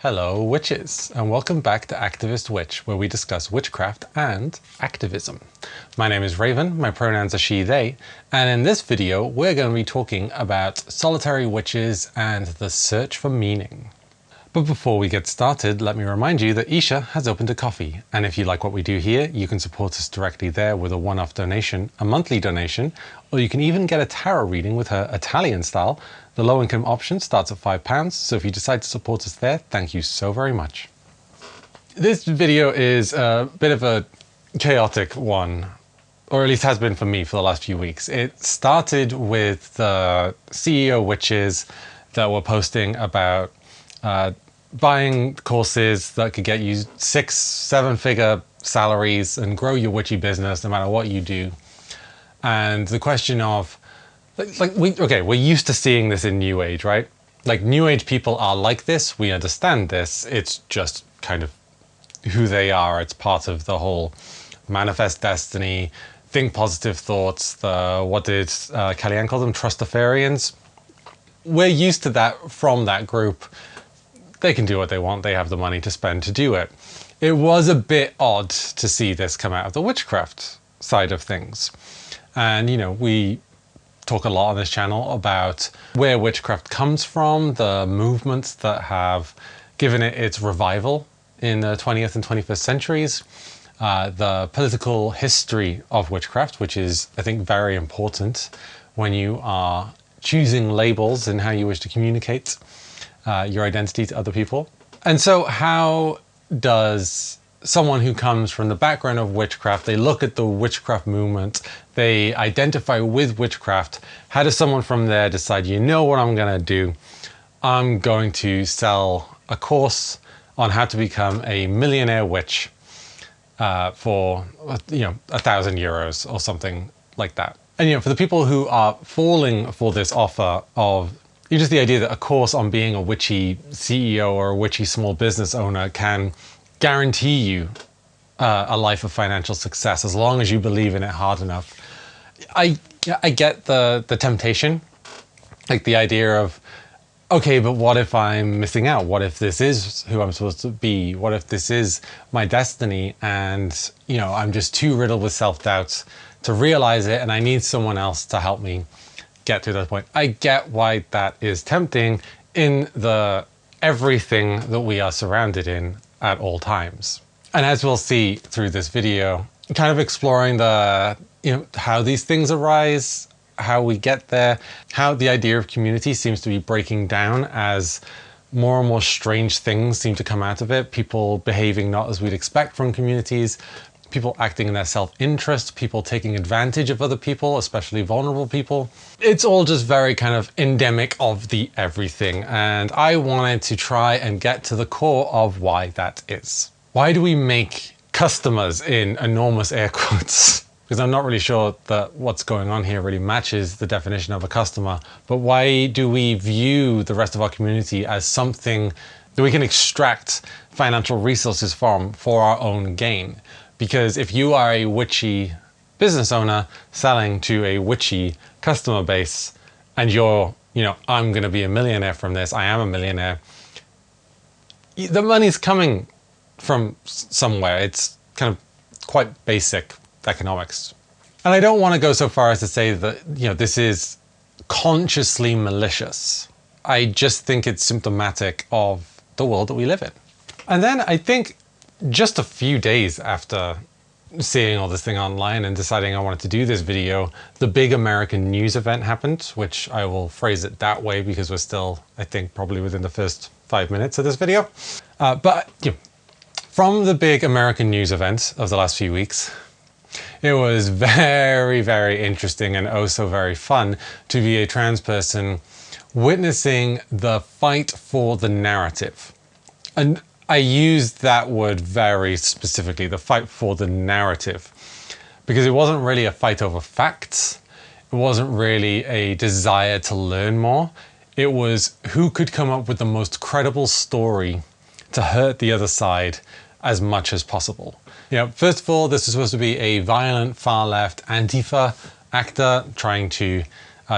Hello witches, and welcome back to Activist Witch, where we discuss witchcraft and activism. My name is Raven, my pronouns are she, they, and in this video we're going to be talking about solitary witches and the search for meaning. But before we get started, let me remind you that Isha has opened a coffee, and if you like what we do here, you can support us directly there with a one-off donation, a monthly donation, or you can even get a tarot reading with her Italian style. The low-income option starts at £5, so if you decide to support us there, thank you so very much. This video is a bit of a chaotic one, or at least has been for me for the last few weeks. It started with the CEO witches that were posting about buying courses that could get you 6-7 figure salaries and grow your witchy business no matter what you do. And the question of, we're used to seeing this in New Age, right? Like, New Age people are like this, we understand this, it's just kind of who they are. It's part of the whole manifest destiny, think positive thoughts, what did Kellyanne call them? Trustafarians. We're used to that from that group. They can do what they want, they have the money to spend to do it. It was a bit odd to see this come out of the witchcraft side of things. And, you know, we talk a lot on this channel about where witchcraft comes from, the movements that have given it its revival in the 20th and 21st centuries, the political history of witchcraft, which is, I think, very important when you are choosing labels and how you wish to communicate your identity to other people. And so how does someone who comes from the background of witchcraft, they look at the witchcraft movement, they identify with witchcraft, how does someone from there decide, you know what I'm going to do? I'm going to sell a course on how to become a millionaire witch for, you know, €1,000 or something like that. And, you know, for the people who are falling for this offer of just the idea that a course on being a witchy CEO or a witchy small business owner can guarantee you a life of financial success as long as you believe in it hard enough. I get the temptation, like the idea of, okay, but what if I'm missing out? What if this is who I'm supposed to be? What if this is my destiny and, you know, I'm just too riddled with self-doubt to realize it and I need someone else to help me get to that point. I get why that is tempting in the everything that we are surrounded in at all times. And as we'll see through this video, kind of exploring the, you know, how these things arise, how we get there, how the idea of community seems to be breaking down as more and more strange things seem to come out of it. People behaving not as we'd expect from communities, people acting in their self-interest, people taking advantage of other people, especially vulnerable people. It's all just very kind of endemic of the everything. And I wanted to try and get to the core of why that is. Why do we make customers in enormous air quotes? Because I'm not really sure that what's going on here really matches the definition of a customer. But why do we view the rest of our community as something that we can extract financial resources from for our own gain? Because if you are a witchy business owner selling to a witchy customer base and you're, you know, I'm going to be a millionaire from this, I am a millionaire, the money's coming from somewhere. It's kind of quite basic economics. And I don't want to go so far as to say that, you know, this is consciously malicious. I just think it's symptomatic of the world that we live in. And then I think just a few days after seeing all this thing online and deciding I wanted to do this video, the big American news event happened, which I will phrase it that way because we're still, I think, probably within the first 5 minutes of this video. But you know, from the big American news event of the last few weeks, it was very, very interesting and oh so very fun to be a trans person witnessing the fight for the narrative. And I used that word very specifically, the fight for the narrative, because it wasn't really a fight over facts. It wasn't really a desire to learn more. It was who could come up with the most credible story to hurt the other side as much as possible. You know, first of all, this is supposed to be a violent far-left Antifa actor trying to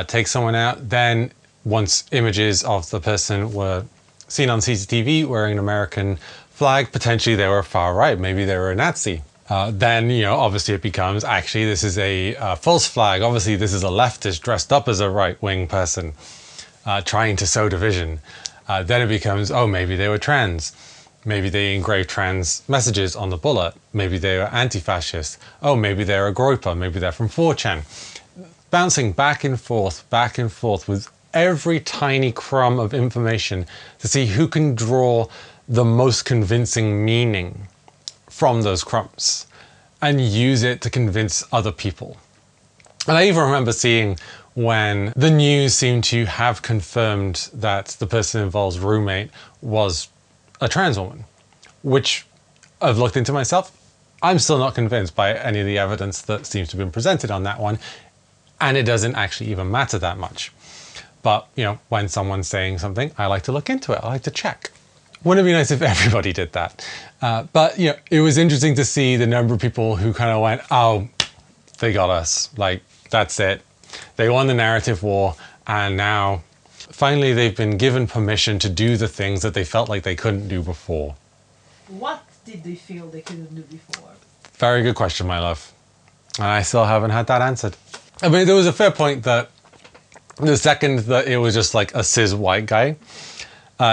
take someone out. Then once images of the person were seen on CCTV wearing an American flag, potentially they were far right, maybe they were a Nazi. Then, you know, obviously it becomes, actually, this is a false flag. Obviously, this is a leftist dressed up as a right-wing person trying to sow division. Then it becomes, oh, maybe they were trans. Maybe they engraved trans messages on the bullet. Maybe they were anti-fascist. Oh, maybe they're a groper. Maybe they're from 4chan. Bouncing back and forth with every tiny crumb of information to see who can draw the most convincing meaning from those crumbs and use it to convince other people. And I even remember seeing when the news seemed to have confirmed that the person involved's roommate was a trans woman, which I've looked into myself. I'm still not convinced by any of the evidence that seems to have been presented on that one, and it doesn't actually even matter that much. But, you know, when someone's saying something, I like to look into it. I like to check. Wouldn't it be nice if everybody did that? But, you know, it was interesting to see the number of people who kind of went, oh, they got us. Like, that's it. They won the narrative war, and now finally they've been given permission to do the things that they felt like they couldn't do before. What did they feel they couldn't do before? Very good question, my love. And I still haven't had that answered. I mean, there was a fair point that the second that it was just like a cis white guy,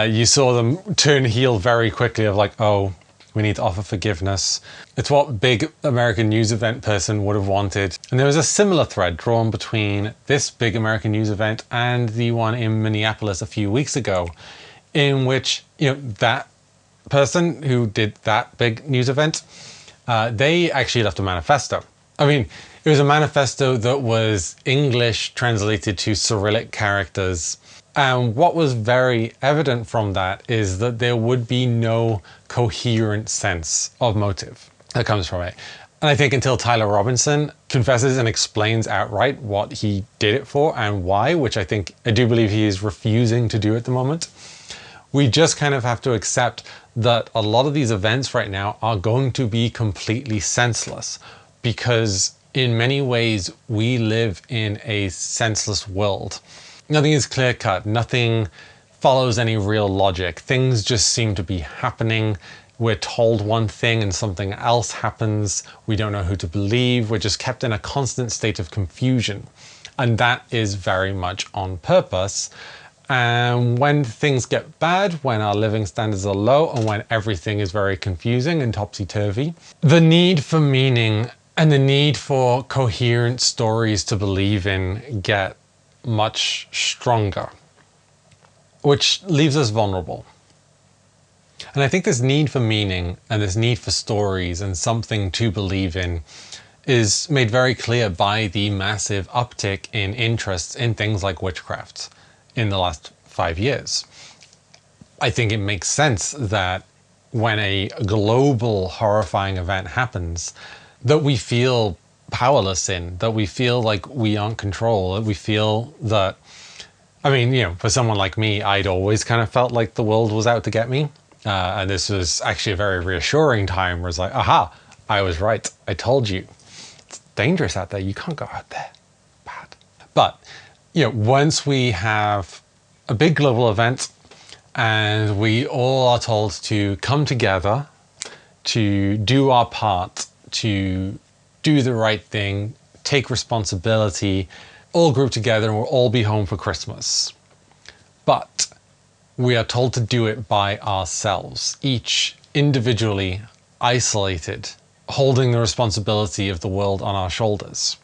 you saw them turn heel very quickly of like, oh, we need to offer forgiveness. It's what big American news event person would have wanted. And there was a similar thread drawn between this big American news event and the one in Minneapolis a few weeks ago, in which, you know, that person who did that big news event, they actually left a manifesto. I mean, it was a manifesto that was English translated to Cyrillic characters. And what was very evident from that is that there would be no coherent sense of motive that comes from it. And I think until Tyler Robinson confesses and explains outright what he did it for and why, which I do believe he is refusing to do at the moment, we just kind of have to accept that a lot of these events right now are going to be completely senseless, because in many ways we live in a senseless world. Nothing is clear-cut, nothing follows any real logic. Things just seem to be happening. We're told one thing and something else happens. We don't know who to believe. We're just kept in a constant state of confusion. And that is very much on purpose. And when things get bad, when our living standards are low, and when everything is very confusing and topsy-turvy, the need for meaning and the need for coherent stories to believe in get much stronger, which leaves us vulnerable. And I think this need for meaning and this need for stories and something to believe in is made very clear by the massive uptick in interest in things like witchcraft in the last 5 years. I think it makes sense that when a global horrifying event happens, that we feel powerless in, that we feel like we aren't control, that we feel that, I mean, you know, for someone like me, I'd always kind of felt like the world was out to get me. And this was actually a very reassuring time where it's like, aha, I was right. I told you. It's dangerous out there. You can't go out there. Bad. But, you know, once we have a big global event and we all are told to come together, to do our part, to do the right thing, take responsibility, all group together and we'll all be home for Christmas. But we are told to do it by ourselves, each individually isolated, holding the responsibility of the world on our shoulders.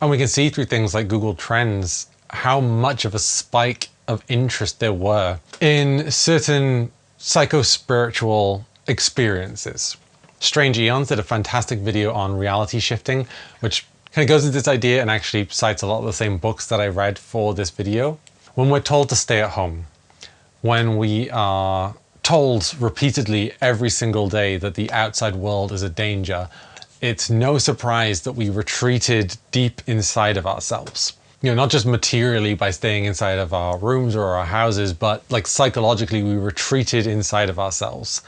And we can see through things like Google Trends how much of a spike of interest there were in certain psycho-spiritual experiences. Strange Eons did a fantastic video on reality shifting, which kind of goes into this idea and actually cites a lot of the same books that I read for this video. When we're told to stay at home, when we are told repeatedly every single day that the outside world is a danger, it's no surprise that we retreated deep inside of ourselves. You know, not just materially by staying inside of our rooms or our houses, but like psychologically we retreated inside of ourselves.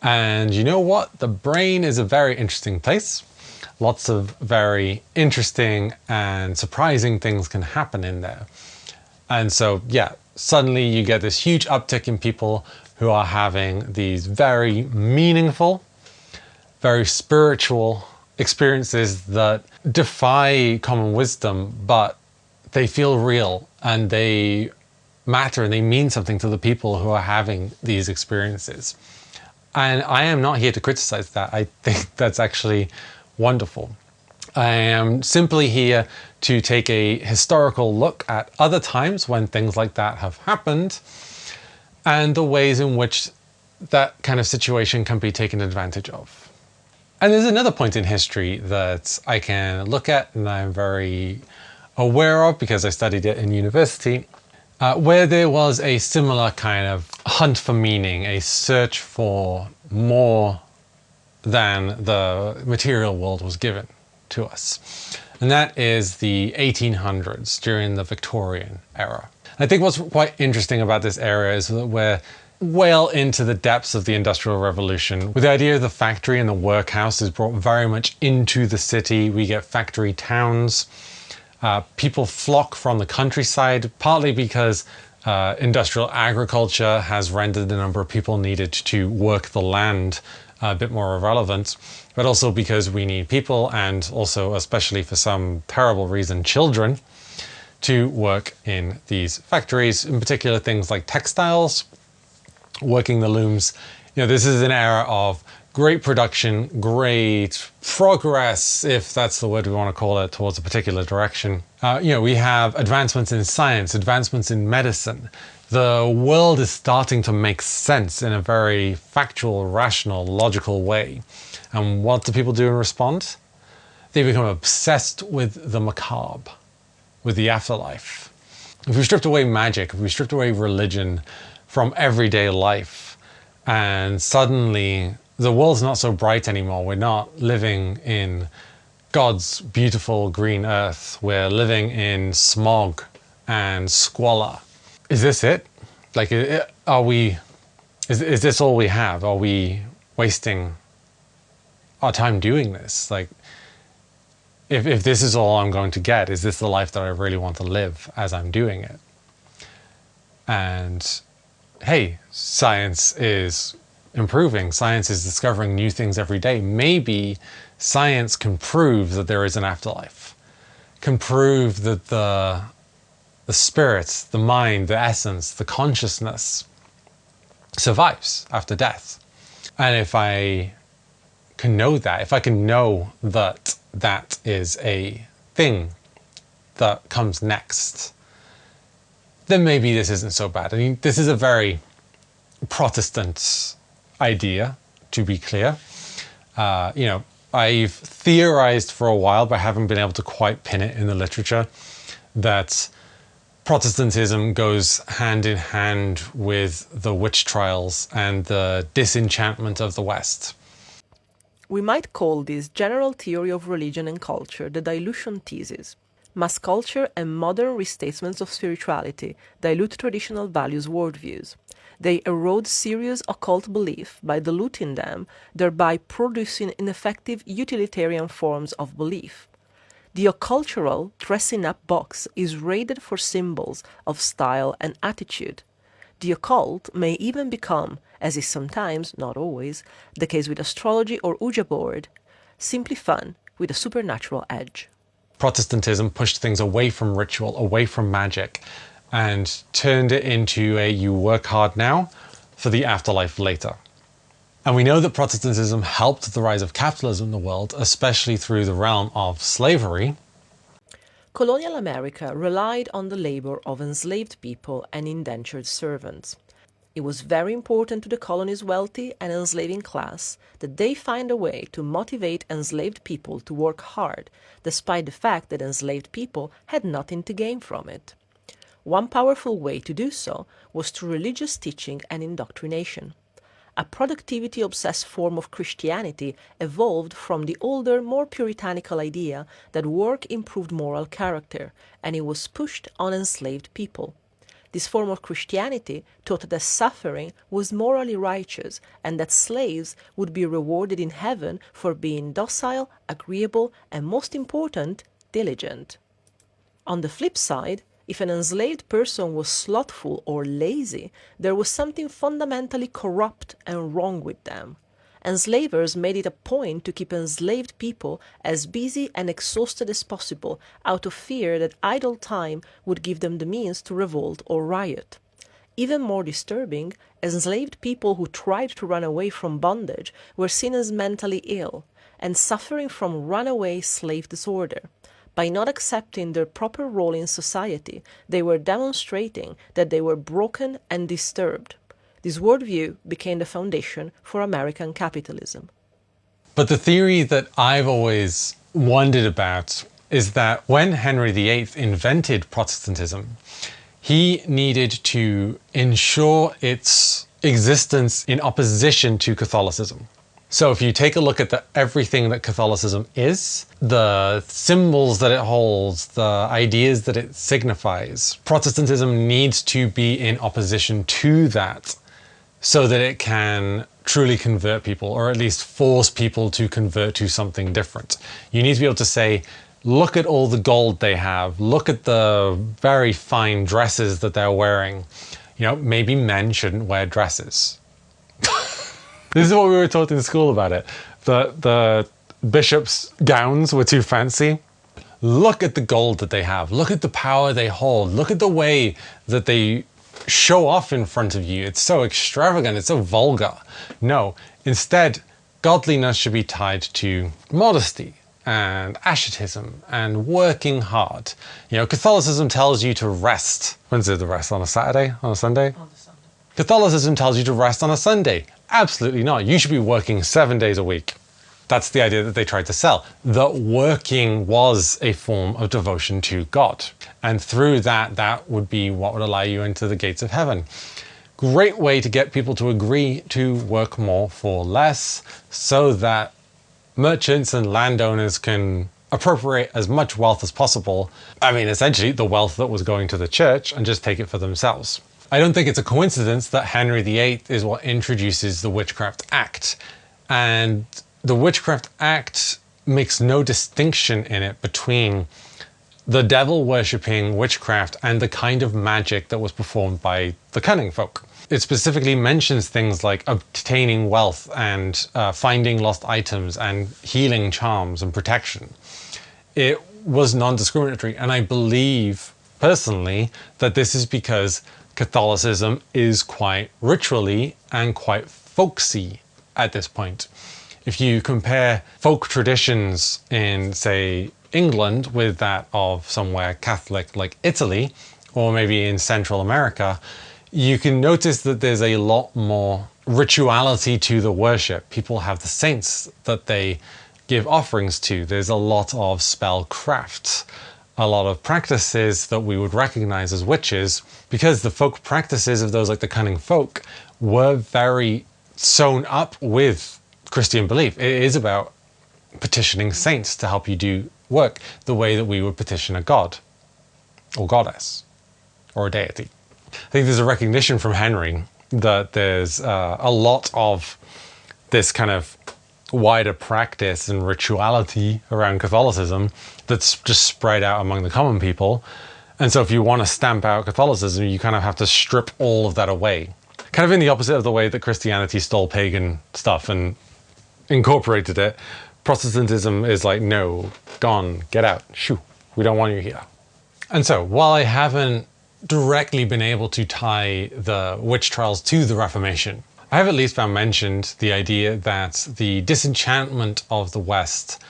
And you know what? The brain is a very interesting place. Lots of very interesting and surprising things can happen in there. And so, yeah, suddenly you get this huge uptick in people who are having these very meaningful, very spiritual experiences that defy common wisdom, but they feel real and they matter and they mean something to the people who are having these experiences. And I am not here to criticize that. I think that's actually wonderful. I am simply here to take a historical look at other times when things like that have happened and the ways in which that kind of situation can be taken advantage of. And there's another point in history that I can look at and I'm very aware of because I studied it in university, where there was a similar kind of hunt for meaning, a search for more than the material world was given to us. And that is the 1800s, during the Victorian era. I think what's quite interesting about this era is that we're well into the depths of the Industrial Revolution, with the idea of the factory and the workhouse is brought very much into the city. We get factory towns. People flock from the countryside, partly because industrial agriculture has rendered the number of people needed to work the land a bit more irrelevant, but also because we need people, and also, especially for some terrible reason, children, to work in these factories, in particular things like textiles, working the looms. You know, this is an era of great production, great progress, if that's the word we want to call it, towards a particular direction. You know, we have advancements in science, advancements in medicine. The world is starting to make sense in a very factual, rational, logical way. And what do people do in response? They become obsessed with the macabre, with the afterlife. If we stripped away magic, if we stripped away religion from everyday life, and suddenly the world's not so bright anymore. We're not living in God's beautiful green earth. We're living in smog and squalor. Is this it? Like, are we, is this all we have? Are we wasting our time doing this? Like, if this is all I'm going to get, is this the life that I really want to live as I'm doing it? And hey, science is improving. Science is discovering new things every day. Maybe science can prove that there is an afterlife, can prove that the spirit, the mind, the essence, the consciousness survives after death. And if I can know that, if I can know that that is a thing that comes next, then maybe this isn't so bad. I mean, this is a very Protestant idea, to be clear. You know, I've theorized for a while, but haven't been able to quite pin it in the literature, that Protestantism goes hand in hand with the witch trials and the disenchantment of the West. We might call this general theory of religion and culture the dilution thesis. Mass culture and modern restatements of spirituality dilute traditional values worldviews. They erode serious occult belief by diluting them, thereby producing ineffective utilitarian forms of belief. The occultural dressing-up box is raided for symbols of style and attitude. The occult may even become, as is sometimes, not always, the case with astrology or Ouija board, simply fun with a supernatural edge. Protestantism pushed things away from ritual, away from magic, and turned it into a you work hard now for the afterlife later. And we know that Protestantism helped the rise of capitalism in the world, especially through the realm of slavery. Colonial America relied on the labor of enslaved people and indentured servants. It was very important to the colony's wealthy and enslaving class that they find a way to motivate enslaved people to work hard, despite the fact that enslaved people had nothing to gain from it. One powerful way to do so was through religious teaching and indoctrination. A productivity-obsessed form of Christianity evolved from the older, more puritanical idea that work improved moral character, and it was pushed on enslaved people. This form of Christianity taught that suffering was morally righteous and that slaves would be rewarded in heaven for being docile, agreeable, and most important, diligent. On the flip side, If an enslaved person was slothful or lazy, there was something fundamentally corrupt and wrong with them. Enslavers made it a point to keep enslaved people as busy and exhausted as possible out of fear that idle time would give them the means to revolt or riot. Even more disturbing, enslaved people who tried to run away from bondage were seen as mentally ill and suffering from runaway slave disorder. By not accepting their proper role in society, they were demonstrating that they were broken and disturbed. This worldview became the foundation for American capitalism. But the theory that I've always wondered about is that when Henry VIII invented Protestantism, he needed to ensure its existence in opposition to Catholicism. So if you take a look at everything that Catholicism is, the symbols that it holds, the ideas that it signifies, Protestantism needs to be in opposition to that so that it can truly convert people, or at least force people to convert to something different. You need to be able to say, look at all the gold they have, look at the very fine dresses that they're wearing. You know, maybe men shouldn't wear dresses. This is what we were taught in school about it. The bishops' gowns were too fancy. Look at the gold that they have. Look at the power they hold. Look at the way that they show off in front of you. It's so extravagant. It's so vulgar. No, instead, godliness should be tied to modesty and asceticism and working hard. You know, Catholicism tells you to rest. When's it the rest? On a Saturday? On a Sunday? On the Sunday. Catholicism tells you to rest on a Sunday. Absolutely not. You should be working 7 days a week. That's the idea that they tried to sell. That working was a form of devotion to God. And through that, that would be what would allow you into the gates of heaven. Great way to get people to agree to work more for less so that merchants and landowners can appropriate as much wealth as possible. I mean, essentially the wealth that was going to the church, and just take it for themselves. I don't think it's a coincidence that Henry VIII is what introduces the Witchcraft Act. And the Witchcraft Act makes no distinction in it between the devil-worshipping witchcraft and the kind of magic that was performed by the cunning folk. It specifically mentions things like obtaining wealth and finding lost items and healing charms and protection. It was non-discriminatory, and I believe personally that this is because Catholicism is quite ritually and quite folksy at this point. If you compare folk traditions in, say, England with that of somewhere Catholic like Italy, or maybe in Central America, you can notice that there's a lot more rituality to the worship. People have the saints that they give offerings to. There's a lot of spellcraft, a lot of practices that we would recognize as witches, because the folk practices of those like the cunning folk were very sewn up with Christian belief. It is about petitioning saints to help you do work the way that we would petition a god or goddess or a deity. I think there's a recognition from Henry that there's a lot of this kind of wider practice and rituality around Catholicism that's just spread out among the common people. And so if you want to stamp out Catholicism, you kind of have to strip all of that away. Kind of in the opposite of the way that Christianity stole pagan stuff and incorporated it. Protestantism is like, no, gone, get out, shoo, we don't want you here. And so while I haven't directly been able to tie the witch trials to the Reformation, I have at least found mentioned the idea that the disenchantment of the West,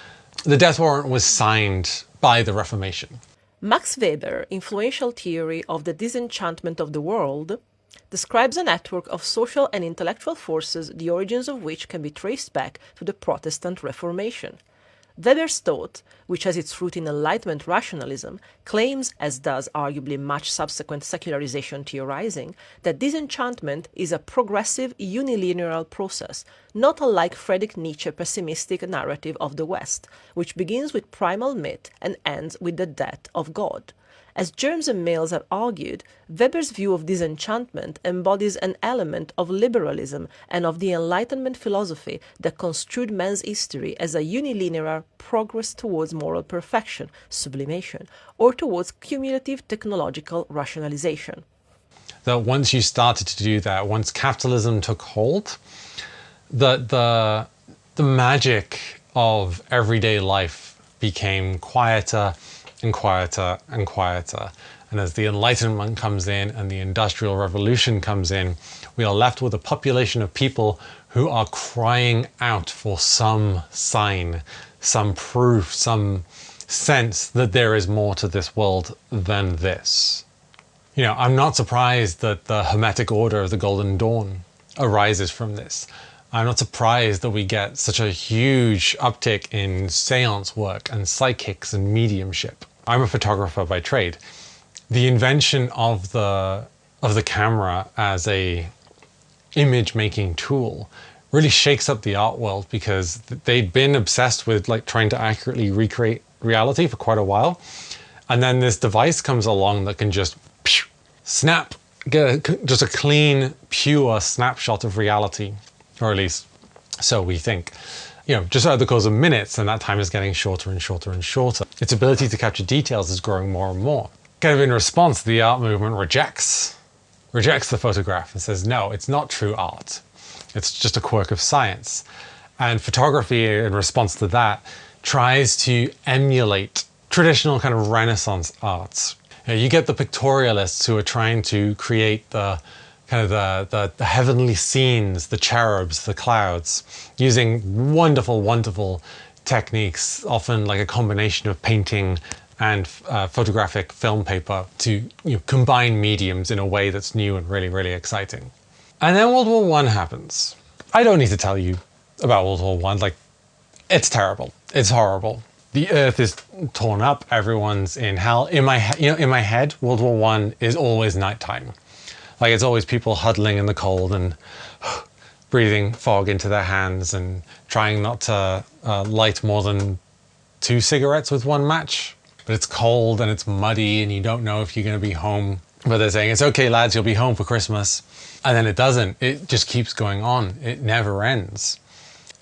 the death warrant was signed by the Reformation. Max Weber's influential theory of the disenchantment of the world describes a network of social and intellectual forces, the origins of which can be traced back to the Protestant Reformation. Weber's thought, which has its root in Enlightenment rationalism, claims, as does arguably much subsequent secularization theorizing, that disenchantment is a progressive unilineal process, not unlike Friedrich Nietzsche's pessimistic narrative of the West, which begins with primal myth and ends with the death of God. As Germs and Males have argued, Weber's view of disenchantment embodies an element of liberalism and of the Enlightenment philosophy that construed man's history as a unilinear progress towards moral perfection, sublimation, or towards cumulative technological rationalization. That once you started to do that, once capitalism took hold, the magic of everyday life became quieter and quieter and quieter. And as the Enlightenment comes in and the Industrial Revolution comes in, we are left with a population of people who are crying out for some sign, some proof, some sense that there is more to this world than this. You know, I'm not surprised that the Hermetic Order of the Golden Dawn arises from this. I'm not surprised that we get such a huge uptick in seance work and psychics and mediumship. I'm a photographer by trade. The invention of the camera as a image-making tool really shakes up the art world, because they'd been obsessed with like trying to accurately recreate reality for quite a while. And then this device comes along that can just snap, get just a clean, pure snapshot of reality, or at least so we think. You know, just over the course of minutes, and that time is getting shorter and shorter and shorter. Its ability to capture details is growing more and more. Kind of in response, the art movement rejects the photograph and says, no, it's not true art. It's just a quirk of science. And photography, in response to that, tries to emulate traditional kind of Renaissance arts. You know, you get the pictorialists who are trying to create the kind of the heavenly scenes, the cherubs, the clouds, using wonderful, wonderful techniques, often like a combination of painting and photographic film paper to combine mediums in a way that's new and really, really exciting. And then World War I happens. I don't need to tell you about World War I. Like, it's terrible. It's horrible. The earth is torn up. Everyone's in hell. In my head, World War I is always nighttime. Like, it's always people huddling in the cold and breathing fog into their hands and trying not to light more than 2 cigarettes with 1 match. But it's cold and it's muddy and you don't know if you're going to be home. But they're saying, it's okay, lads, you'll be home for Christmas. And then it doesn't. It just keeps going on. It never ends.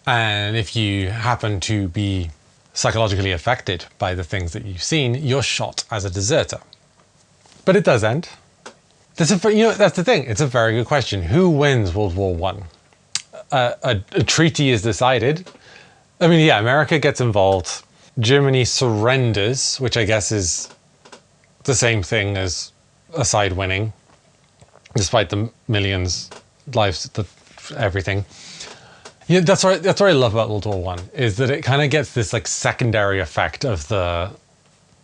And if you happen to be psychologically affected by the things that you've seen, you're shot as a deserter. But it does end. That's the thing. It's a very good question. Who wins World War I? A treaty is decided. I mean, yeah, America gets involved. Germany surrenders, which I guess is the same thing as a side winning, despite the millions lives, everything. Yeah, that's what I love about World War I, is that it kind of gets this like secondary effect of the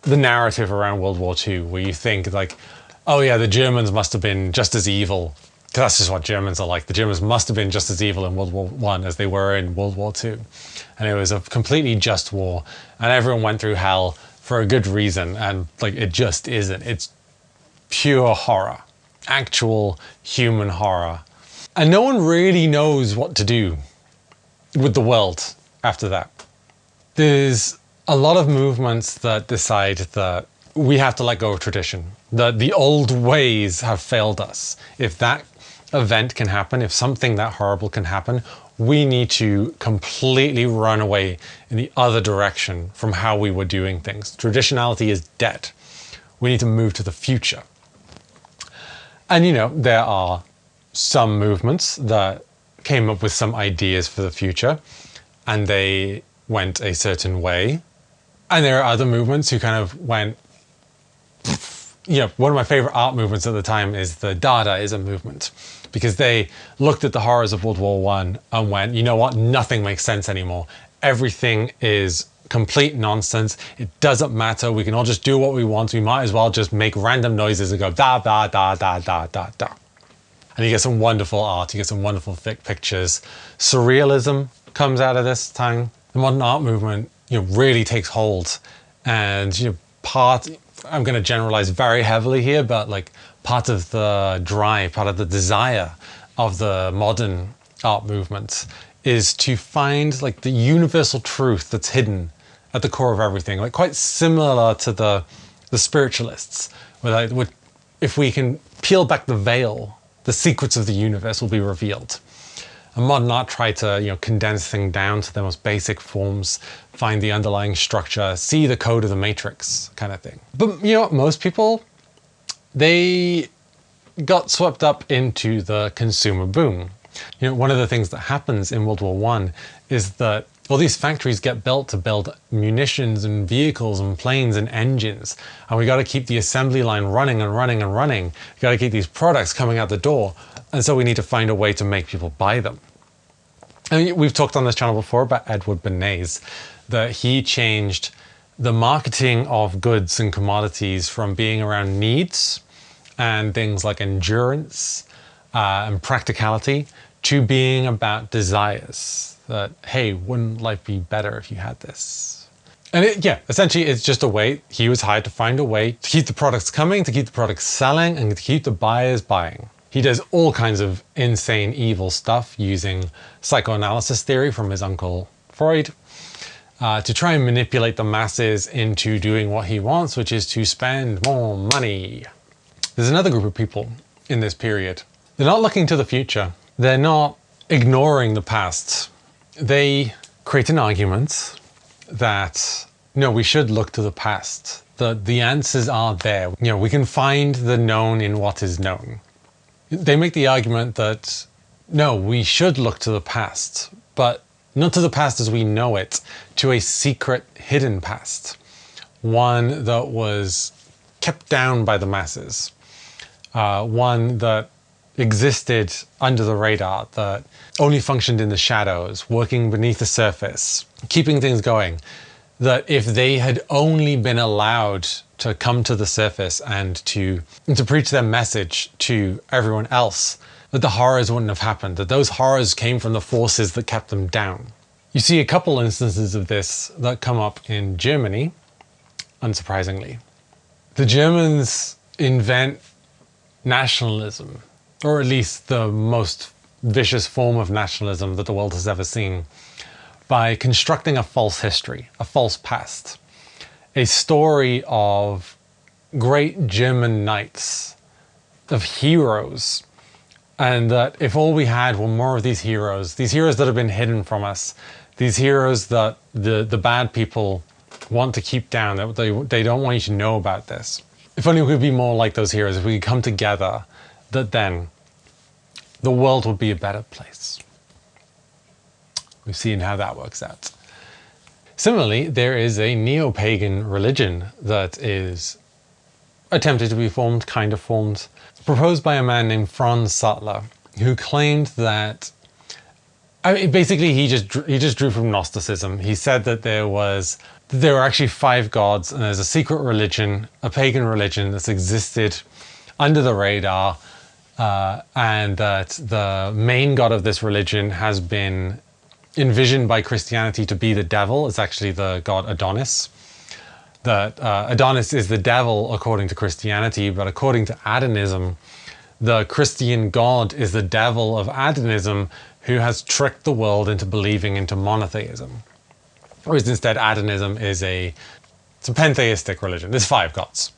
narrative around World War II, where you think like, oh yeah, the Germans must have been just as evil. Because that's just what Germans are like. The Germans must have been just as evil in World War I as they were in World War II. And it was a completely just war. And everyone went through hell for a good reason. And like, it just isn't. It's pure horror. Actual human horror. And no one really knows what to do with the world after that. There's a lot of movements that decide that we have to let go of tradition. That the old ways have failed us. If that event can happen, if something that horrible can happen, we need to completely run away in the other direction from how we were doing things. Traditionality is dead. We need to move to the future. And there are some movements that came up with some ideas for the future and they went a certain way. And there are other movements who kind of went, one of my favorite art movements at the time is the Dadaism movement, because they looked at the horrors of World War I and went, you know what, nothing makes sense anymore. Everything is complete nonsense. It doesn't matter. We can all just do what we want. We might as well just make random noises and go da, da, da, da, da, da, da. And you get some wonderful art. You get some wonderful thick pictures. Surrealism comes out of this time. The modern art movement, really takes hold. And, I'm going to generalize very heavily here, but like part of the drive, part of the desire of the modern art movement is to find like the universal truth that's hidden at the core of everything. Like quite similar to the the spiritualists. If we can peel back the veil, the secrets of the universe will be revealed. And modern art tried to, condense things down to the most basic forms, find the underlying structure, see the code of the matrix, kind of thing. But most people, they got swept up into the consumer boom. One of the things that happens in World War I is that all these factories get built to build munitions and vehicles and planes and engines. And we got to keep the assembly line running and running and running. We got to keep these products coming out the door. And so we need to find a way to make people buy them. And we've talked on this channel before about Edward Bernays, that he changed the marketing of goods and commodities from being around needs and things like endurance and practicality to being about desires. That, hey, wouldn't life be better if you had this? And essentially it's just a way, he was hired to find a way to keep the products coming, to keep the products selling, and to keep the buyers buying. He does all kinds of insane, evil stuff using psychoanalysis theory from his uncle Freud to try and manipulate the masses into doing what he wants, which is to spend more money. There's another group of people in this period. They're not looking to the future. They're not ignoring the past. They create an argument that, no, we should look to the past. The answers are there. We can find the known in what is known. They make the argument that, no, we should look to the past, but not to the past as we know it, to a secret, hidden past. One that was kept down by the masses. One that existed under the radar, that only functioned in the shadows, working beneath the surface, keeping things going. That if they had only been allowed to come to the surface and to preach their message to everyone else, that the horrors wouldn't have happened, that those horrors came from the forces that kept them down. You see a couple instances of this that come up in Germany, unsurprisingly. The Germans invent nationalism, or at least the most vicious form of nationalism that the world has ever seen, by constructing a false history, a false past, a story of great German knights, of heroes, and that if all we had were more of these heroes that have been hidden from us, these heroes that the bad people want to keep down, that they don't want you to know about this. If only we could be more like those heroes, if we could come together, that then the world would be a better place. We've seen how that works out. Similarly, there is a neo-pagan religion that is attempted to be formed, kind of formed, proposed by a man named Franz Sattler, who claimed that, basically he just drew from Gnosticism. He said that there were actually 5 gods, and there's a secret religion, a pagan religion that's existed under the radar, and that the main god of this religion has been envisioned by Christianity to be the devil. It's actually the god Adonis. That Adonis is the devil according to Christianity, but according to Adonism, the Christian god is the devil of Adonism, who has tricked the world into believing into monotheism. Whereas instead Adonism it's a pantheistic religion. There's 5 gods.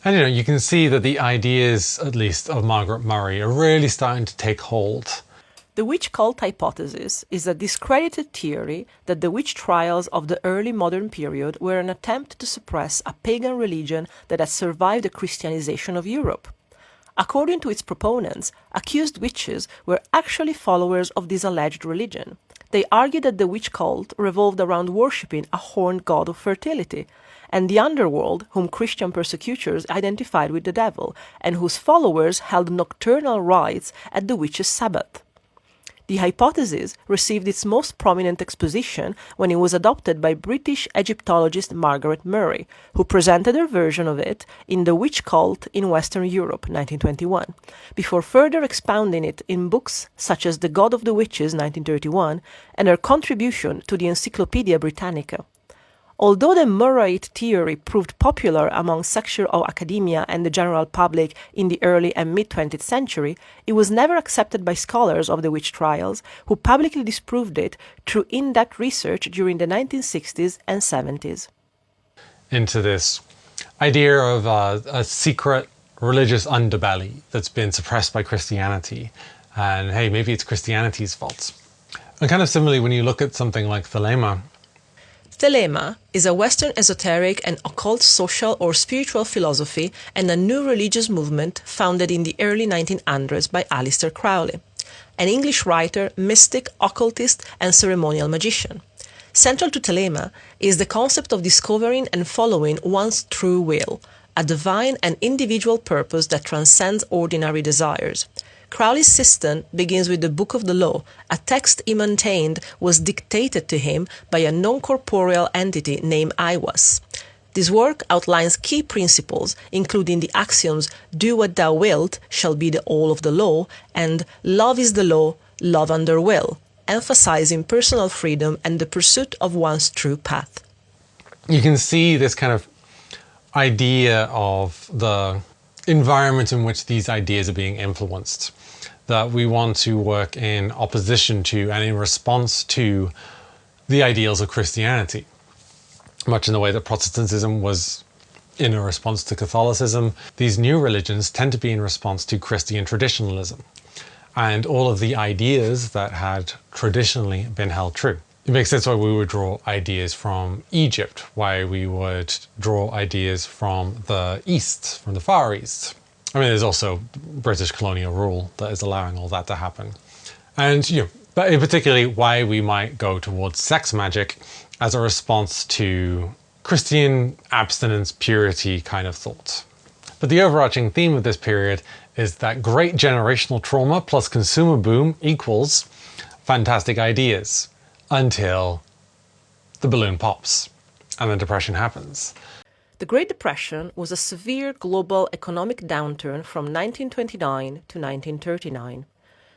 And you can see that the ideas, at least of Margaret Murray, are really starting to take hold. The witch cult hypothesis is a discredited theory that the witch trials of the early modern period were an attempt to suppress a pagan religion that had survived the Christianization of Europe. According to its proponents, accused witches were actually followers of this alleged religion. They argued that the witch cult revolved around worshipping a horned god of fertility, and the underworld, whom Christian persecutors identified with the devil, and whose followers held nocturnal rites at the witches' Sabbath. The hypothesis received its most prominent exposition when it was adopted by British Egyptologist Margaret Murray, who presented her version of it in The Witch Cult in Western Europe, 1921, before further expounding it in books such as The God of the Witches, 1931, and her contribution to the Encyclopaedia Britannica. Although the Murrayite theory proved popular among sections of academia and the general public in the early and mid-20th century, it was never accepted by scholars of the witch trials, who publicly disproved it through in-depth research during the 1960s and 70s. Into this idea of a secret religious underbelly that's been suppressed by Christianity. And hey, maybe it's Christianity's fault. And kind of similarly, when you look at something like Thelema. Thelema is a Western esoteric and occult social or spiritual philosophy and a new religious movement founded in the early 1900s by Aleister Crowley, an English writer, mystic, occultist, and ceremonial magician. Central to Thelema is the concept of discovering and following one's true will, a divine and individual purpose that transcends ordinary desires. Crowley's system begins with the Book of the Law, a text he maintained was dictated to him by a non-corporeal entity named Aiwass. This work outlines key principles, including the axioms "do what thou wilt" shall be the all of the law, and "love is the law, love under will," emphasizing personal freedom and the pursuit of one's true path. You can see this kind of idea of the environment in which these ideas are being influenced, that we want to work in opposition to and in response to the ideals of Christianity, much in the way that Protestantism was in a response to Catholicism. These new religions tend to be in response to Christian traditionalism and all of the ideas that had traditionally been held true. It makes sense why we would draw ideas from Egypt, why we would draw ideas from the East, from the Far East. I mean, there's also British colonial rule that is allowing all that to happen. And, but in particularly why we might go towards sex magic as a response to Christian abstinence, purity kind of thought. But the overarching theme of this period is that great generational trauma plus consumer boom equals fantastic ideas, until the balloon pops and the depression happens. The Great Depression was a severe global economic downturn from 1929 to 1939.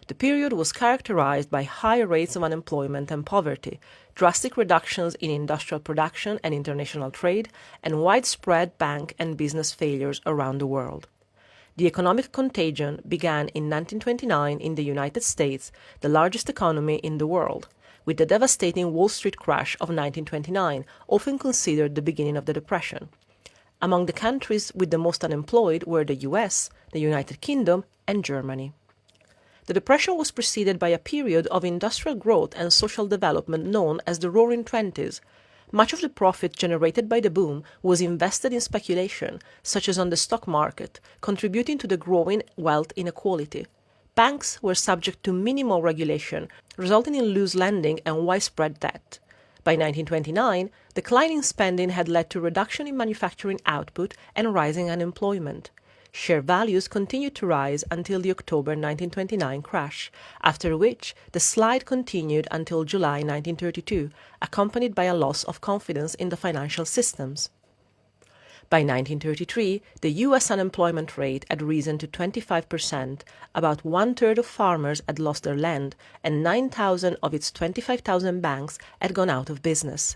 The period was characterized by high rates of unemployment and poverty, drastic reductions in industrial production and international trade, and widespread bank and business failures around the world. The economic contagion began in 1929 in the United States, the largest economy in the world, with the devastating Wall Street crash of 1929, often considered the beginning of the Depression. Among the countries with the most unemployed were the US, the United Kingdom, and Germany. The Depression was preceded by a period of industrial growth and social development known as the Roaring Twenties. Much of the profit generated by the boom was invested in speculation, such as on the stock market, contributing to the growing wealth inequality. Banks were subject to minimal regulation, resulting in loose lending and widespread debt. By 1929, declining spending had led to reduction in manufacturing output and rising unemployment. Share values continued to rise until the October 1929 crash, after which the slide continued until July 1932, accompanied by a loss of confidence in the financial systems. By 1933, the U.S. unemployment rate had risen to 25%, about one-third of farmers had lost their land, and 9,000 of its 25,000 banks had gone out of business.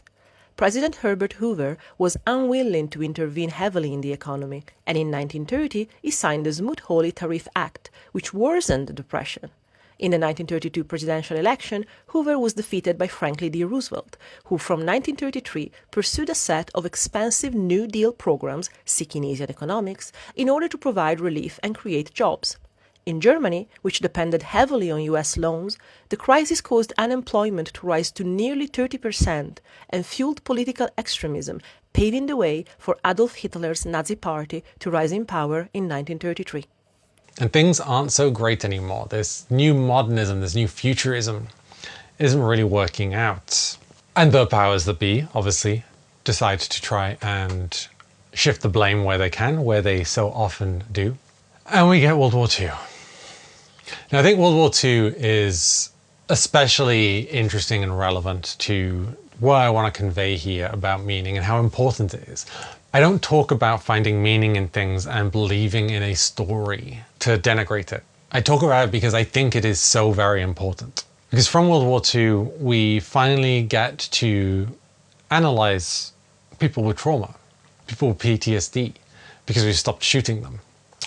President Herbert Hoover was unwilling to intervene heavily in the economy, and in 1930 he signed the Smoot-Hawley Tariff Act, which worsened the Depression. In the 1932 presidential election, Hoover was defeated by Franklin D. Roosevelt, who from 1933 pursued a set of expansive New Deal programs, seeking Keynesian economics, in order to provide relief and create jobs. In Germany, which depended heavily on U.S. loans, the crisis caused unemployment to rise to nearly 30% and fueled political extremism, paving the way for Adolf Hitler's Nazi Party to rise in power in 1933. And things aren't so great anymore. This new modernism, this new futurism isn't really working out. And the powers that be, obviously, decide to try and shift the blame where they can, where they so often do. And we get World War II. Now, I think World War II is especially interesting and relevant to what I want to convey here about meaning and how important it is. I don't talk about finding meaning in things and believing in a story to denigrate it. I talk about it because I think it is so very important. Because from World War II, we finally get to analyze people with trauma, people with PTSD, because we stopped shooting them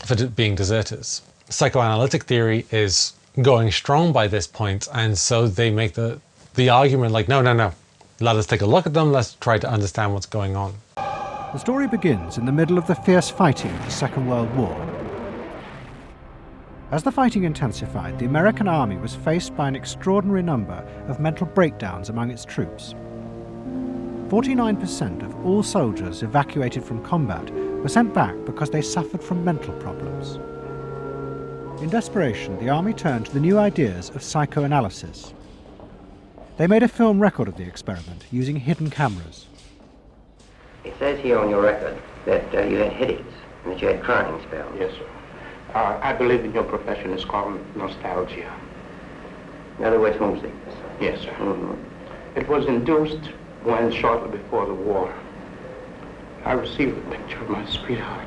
for being deserters. Psychoanalytic theory is going strong by this point, and so they make the argument like, no, let us take a look at them, let's try to understand what's going on. The story begins in the middle of the fierce fighting of the Second World War. As the fighting intensified, the American army was faced by an extraordinary number of mental breakdowns among its troops. 49% of all soldiers evacuated from combat were sent back because they suffered from mental problems. In desperation, the army turned to the new ideas of psychoanalysis. They made a film record of the experiment using hidden cameras. It says here on your record that you had headaches and that you had crying spells. Yes, sir. I believe in your profession is called nostalgia. In other words, homesickness. Yes, sir. Mm-hmm. It was induced when, shortly before the war, I received a picture of my sweetheart.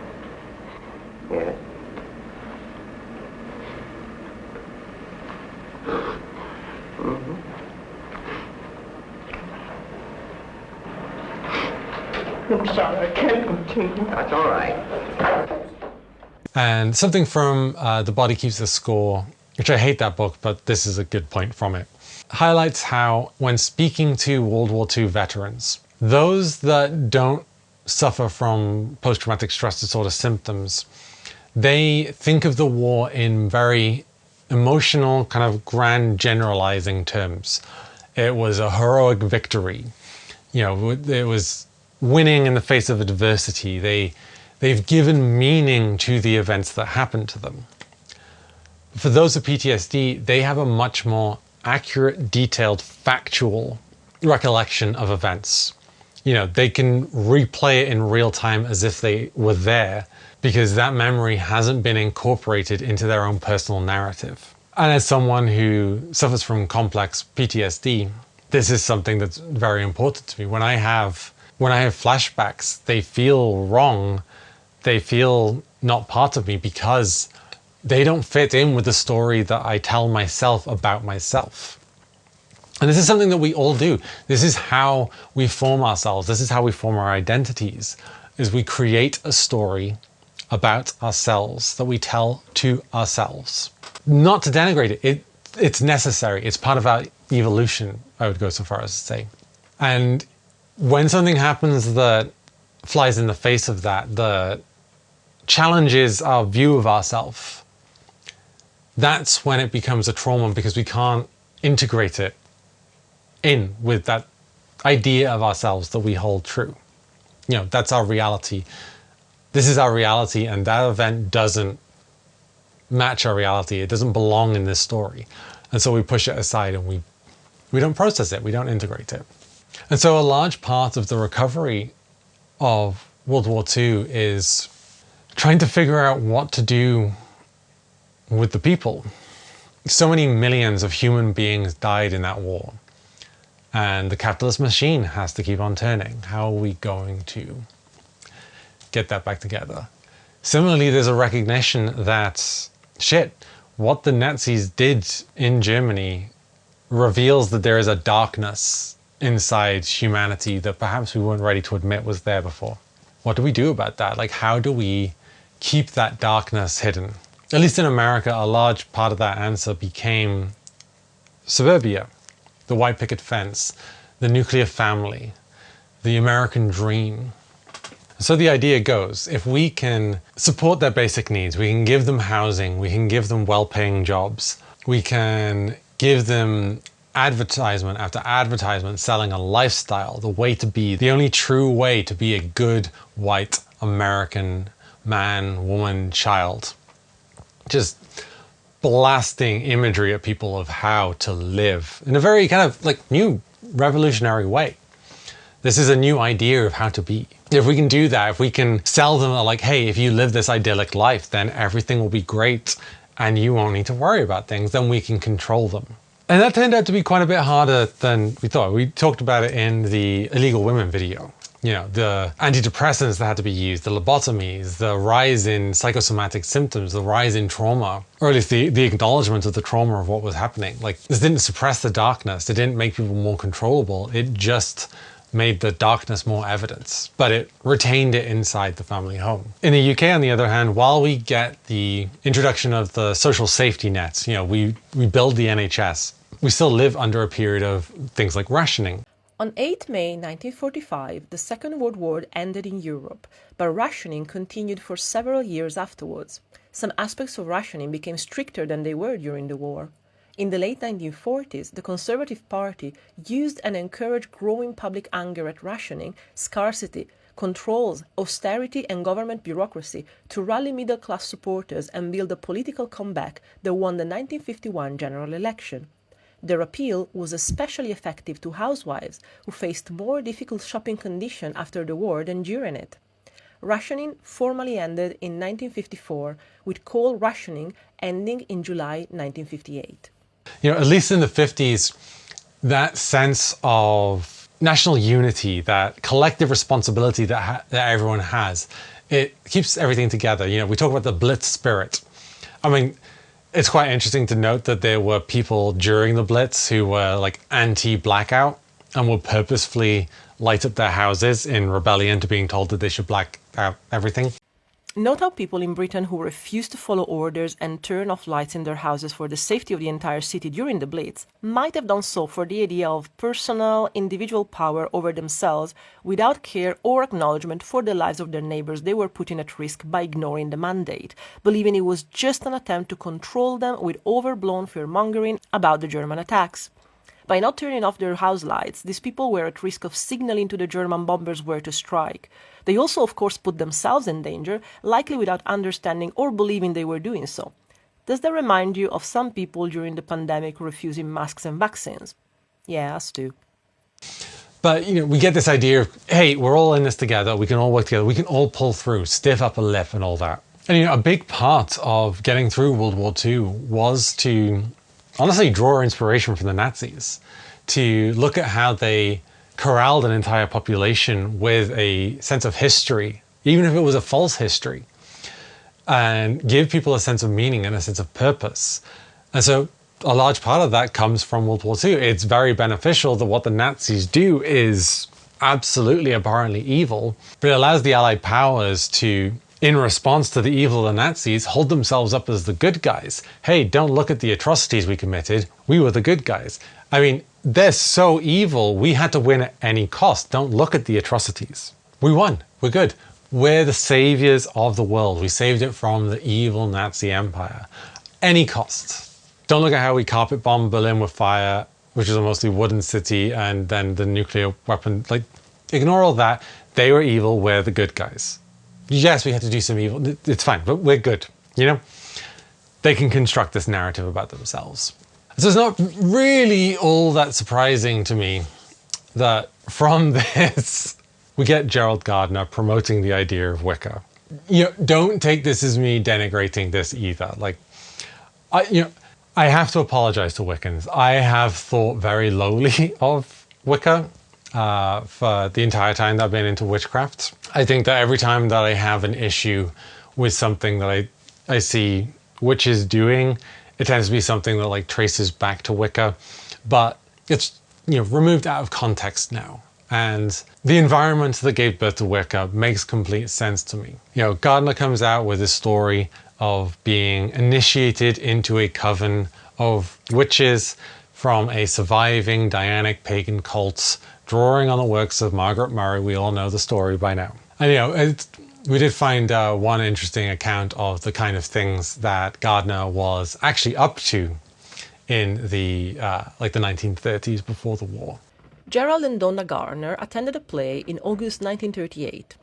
Yes. Mm-hmm. I'm sorry, I can't continue. That's all right. And something from The Body Keeps the Score, which I hate that book, but this is a good point from it, highlights how when speaking to World War II veterans, those that don't suffer from post-traumatic stress disorder symptoms, they think of the war in very emotional, kind of grand generalizing terms. It was a heroic victory. You know, it was winning in the face of adversity. They've given meaning to the events that happened to them. For those with PTSD, they have a much more accurate, detailed, factual recollection of events. You know, they can replay it in real time as if they were there because that memory hasn't been incorporated into their own personal narrative. And as someone who suffers from complex PTSD, this is something that's very important to me. When I have flashbacks, they feel wrong. They feel not part of me because they don't fit in with the story that I tell myself about myself. And this is something that we all do. This is how we form ourselves. This is how we form our identities, is we create a story about ourselves that we tell to ourselves. Not to denigrate it, it's necessary. It's part of our evolution, I would go so far as to say. And when something happens that flies in the face of that challenges our view of ourselves, that's when it becomes a trauma because we can't integrate it in with that idea of ourselves that we hold true. You know, that's our reality. This is our reality, and that event doesn't match our reality. It doesn't belong in this story. And so we push it aside and we don't process it. We don't integrate it. And so a large part of the recovery of World War II is trying to figure out what to do with the people. So many millions of human beings died in that war. And the capitalist machine has to keep on turning. How are we going to get that back together? Similarly, there's a recognition that, what the Nazis did in Germany reveals that there is a darkness inside humanity that perhaps we weren't ready to admit was there before. What do we do about that? Like, how do we keep that darkness hidden? At least in America, a large part of that answer became suburbia, the white picket fence, the nuclear family, the American dream. So the idea goes, if we can support their basic needs, we can give them housing, we can give them well-paying jobs, we can give them advertisement after advertisement selling a lifestyle, the way to be, the only true way to be a good white American man, woman, child. Just blasting imagery at people of how to live in a very kind of like new revolutionary way. This is a new idea of how to be. If we can do that, if we can sell them like, hey, if you live this idyllic life, then everything will be great and you won't need to worry about things, then we can control them. And that turned out to be quite a bit harder than we thought. We talked about it in the illegal women video. You know, the antidepressants that had to be used, the lobotomies, the rise in psychosomatic symptoms, the rise in trauma, or at least the acknowledgement of the trauma of what was happening. Like, this didn't suppress the darkness. It didn't make people more controllable. It just made the darkness more evident, but it retained it inside the family home. In the UK, on the other hand, while we get the introduction of the social safety nets, you know, we build the NHS, we still live under a period of things like rationing. On 8 May 1945, the Second World War ended in Europe, but rationing continued for several years afterwards. Some aspects of rationing became stricter than they were during the war. In the late 1940s, the Conservative Party used and encouraged growing public anger at rationing, scarcity, controls, austerity and government bureaucracy to rally middle-class supporters and build a political comeback that won the 1951 general election. Their appeal was especially effective to housewives who faced more difficult shopping conditions after the war than during it. Rationing formally ended in 1954, with coal rationing ending in July 1958. At least in the 50s, that sense of national unity, that collective responsibility that everyone has, it keeps everything together. We talk about the Blitz spirit. I mean, it's quite interesting to note that there were people during the Blitz who were like anti-blackout and would purposefully light up their houses in rebellion to being told that they should black out everything. Note how people in Britain who refused to follow orders and turn off lights in their houses for the safety of the entire city during the Blitz might have done so for the idea of personal, individual power over themselves without care or acknowledgement for the lives of their neighbors they were putting at risk by ignoring the mandate, believing it was just an attempt to control them with overblown fear-mongering about the German attacks. By not turning off their house lights, these people were at risk of signaling to the German bombers where to strike. They also, of course, put themselves in danger, likely without understanding or believing they were doing so. Does that remind you of some people during the pandemic refusing masks and vaccines? Yeah, us too. But, we get this idea of, hey, we're all in this together, we can all work together, we can all pull through, stiff upper lip and all that. And, a big part of getting through World War II was to honestly draw inspiration from the Nazis, to look at how they corralled an entire population with a sense of history, even if it was a false history, and give people a sense of meaning and a sense of purpose. And so a large part of that comes from World War II. It's very beneficial that what the Nazis do is absolutely abhorrently evil, but it allows the Allied powers to, in response to the evil of the Nazis, hold themselves up as the good guys. Hey, don't look at the atrocities we committed. We were the good guys. I mean, they're so evil, we had to win at any cost. Don't look at the atrocities. We won. We're good. We're the saviors of the world. We saved it from the evil Nazi empire. Any cost. Don't look at how we carpet bombed Berlin with fire, which is a mostly wooden city, and then the nuclear weapon. Ignore all that. They were evil. We're the good guys. Yes, we had to do some evil. It's fine, but we're good. They can construct this narrative about themselves. So it's not really all that surprising to me that from this, we get Gerald Gardner promoting the idea of Wicca. Don't take this as me denigrating this either. I have to apologize to Wiccans. I have thought very lowly of Wicca for the entire time that I've been into witchcraft. I think that every time that I have an issue with something that I see witches doing, it tends to be something that traces back to Wicca, but it's removed out of context now. And the environment that gave birth to Wicca makes complete sense to me. Gardner comes out with this story of being initiated into a coven of witches from a surviving Dianic pagan cult, drawing on the works of Margaret Murray. We all know the story by now. And we did find one interesting account of the kind of things that Gardner was actually up to in the 1930s before the war. Gerald and Donna Gardner attended a play in August 1938.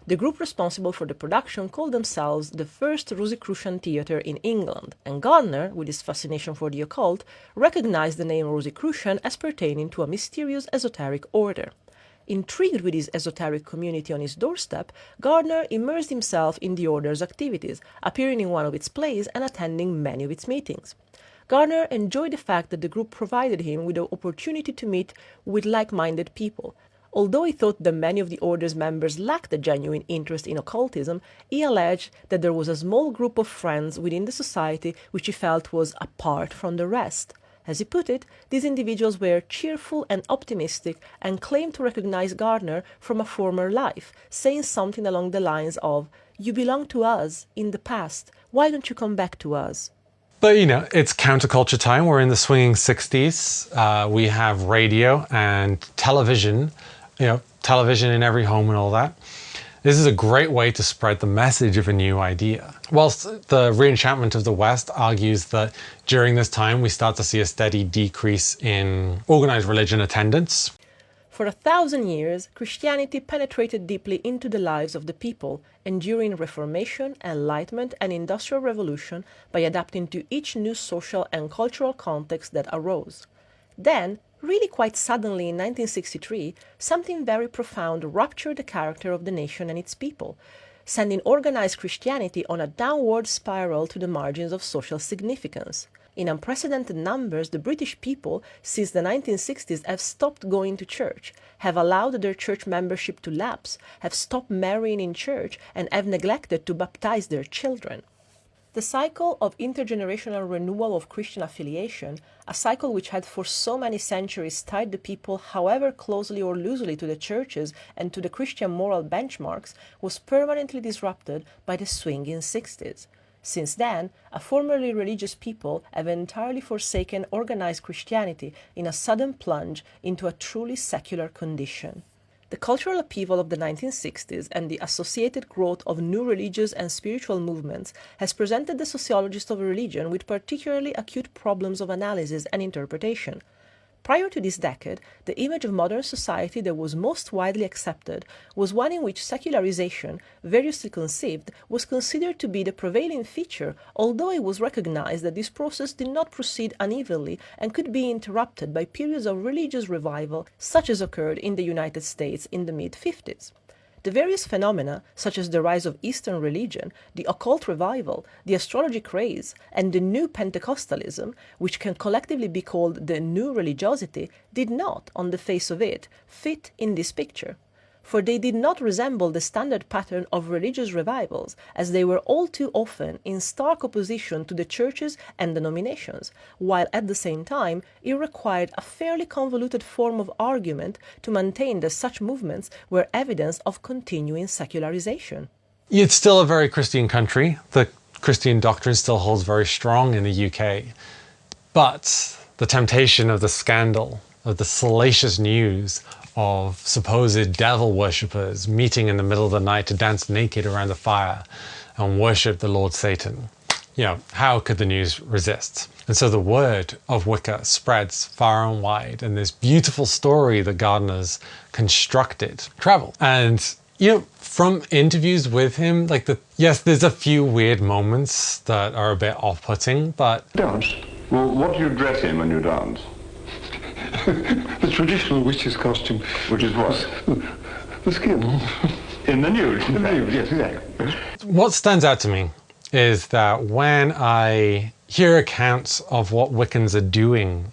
The group responsible for the production called themselves the first Rosicrucian theatre in England, and Gardner, with his fascination for the occult, recognized the name Rosicrucian as pertaining to a mysterious esoteric order. Intrigued with his esoteric community on his doorstep, Gardner immersed himself in the order's activities, appearing in one of its plays and attending many of its meetings. Gardner enjoyed the fact that the group provided him with the opportunity to meet with like-minded people. Although he thought that many of the order's members lacked a genuine interest in occultism, he alleged that there was a small group of friends within the society which he felt was apart from the rest. As he put it, these individuals were cheerful and optimistic and claimed to recognize Gardner from a former life, saying something along the lines of, "You belong to us in the past, why don't you come back to us?" But, you know, it's counterculture time. We're in the swinging 60s. We have radio and television, you know, television in every home and all that. This is a great way to spread the message of a new idea. Whilst the Re-Enchantment of the West argues that during this time we start to see a steady decrease in organized religion attendance. For 1,000 years, Christianity penetrated deeply into the lives of the people, enduring Reformation, Enlightenment, and Industrial Revolution by adapting to each new social and cultural context that arose. Then, really quite suddenly in 1963, something very profound ruptured the character of the nation and its people, sending organized Christianity on a downward spiral to the margins of social significance. In unprecedented numbers, the British people, since the 1960s, have stopped going to church, have allowed their church membership to lapse, have stopped marrying in church, and have neglected to baptize their children. The cycle of intergenerational renewal of Christian affiliation, a cycle which had for so many centuries tied the people however closely or loosely to the churches and to the Christian moral benchmarks, was permanently disrupted by the swinging 60s. Since then, a formerly religious people have entirely forsaken organized Christianity in a sudden plunge into a truly secular condition. The cultural upheaval of the 1960s and the associated growth of new religious and spiritual movements has presented the sociologists of religion with particularly acute problems of analysis and interpretation. Prior to this decade, the image of modern society that was most widely accepted was one in which secularization, variously conceived, was considered to be the prevailing feature, although it was recognized that this process did not proceed unevenly and could be interrupted by periods of religious revival, such as occurred in the United States in the mid-50s. The various phenomena, such as the rise of Eastern religion, the occult revival, the astrology craze, and the new Pentecostalism, which can collectively be called the new religiosity, did not, on the face of it, fit in this picture. For they did not resemble the standard pattern of religious revivals, as they were all too often in stark opposition to the churches and denominations, while at the same time it required a fairly convoluted form of argument to maintain that such movements were evidence of continuing secularization. It's still a very Christian country. The Christian doctrine still holds very strong in the UK. But the temptation of the scandal, of the salacious news, of supposed devil worshippers meeting in the middle of the night to dance naked around the fire and worship the Lord Satan. You know, how could the news resist? And so the word of Wicca spreads far and wide, and this beautiful story that Gardner's constructed traveled. And, you know, from interviews with him, yes, there's a few weird moments that are a bit off-putting, but... Dance? Well, what do you dress in when you dance? The traditional witch's costume. Which is what? The skin. In the nude? The nude, yes, exactly. What stands out to me is that when I hear accounts of what Wiccans are doing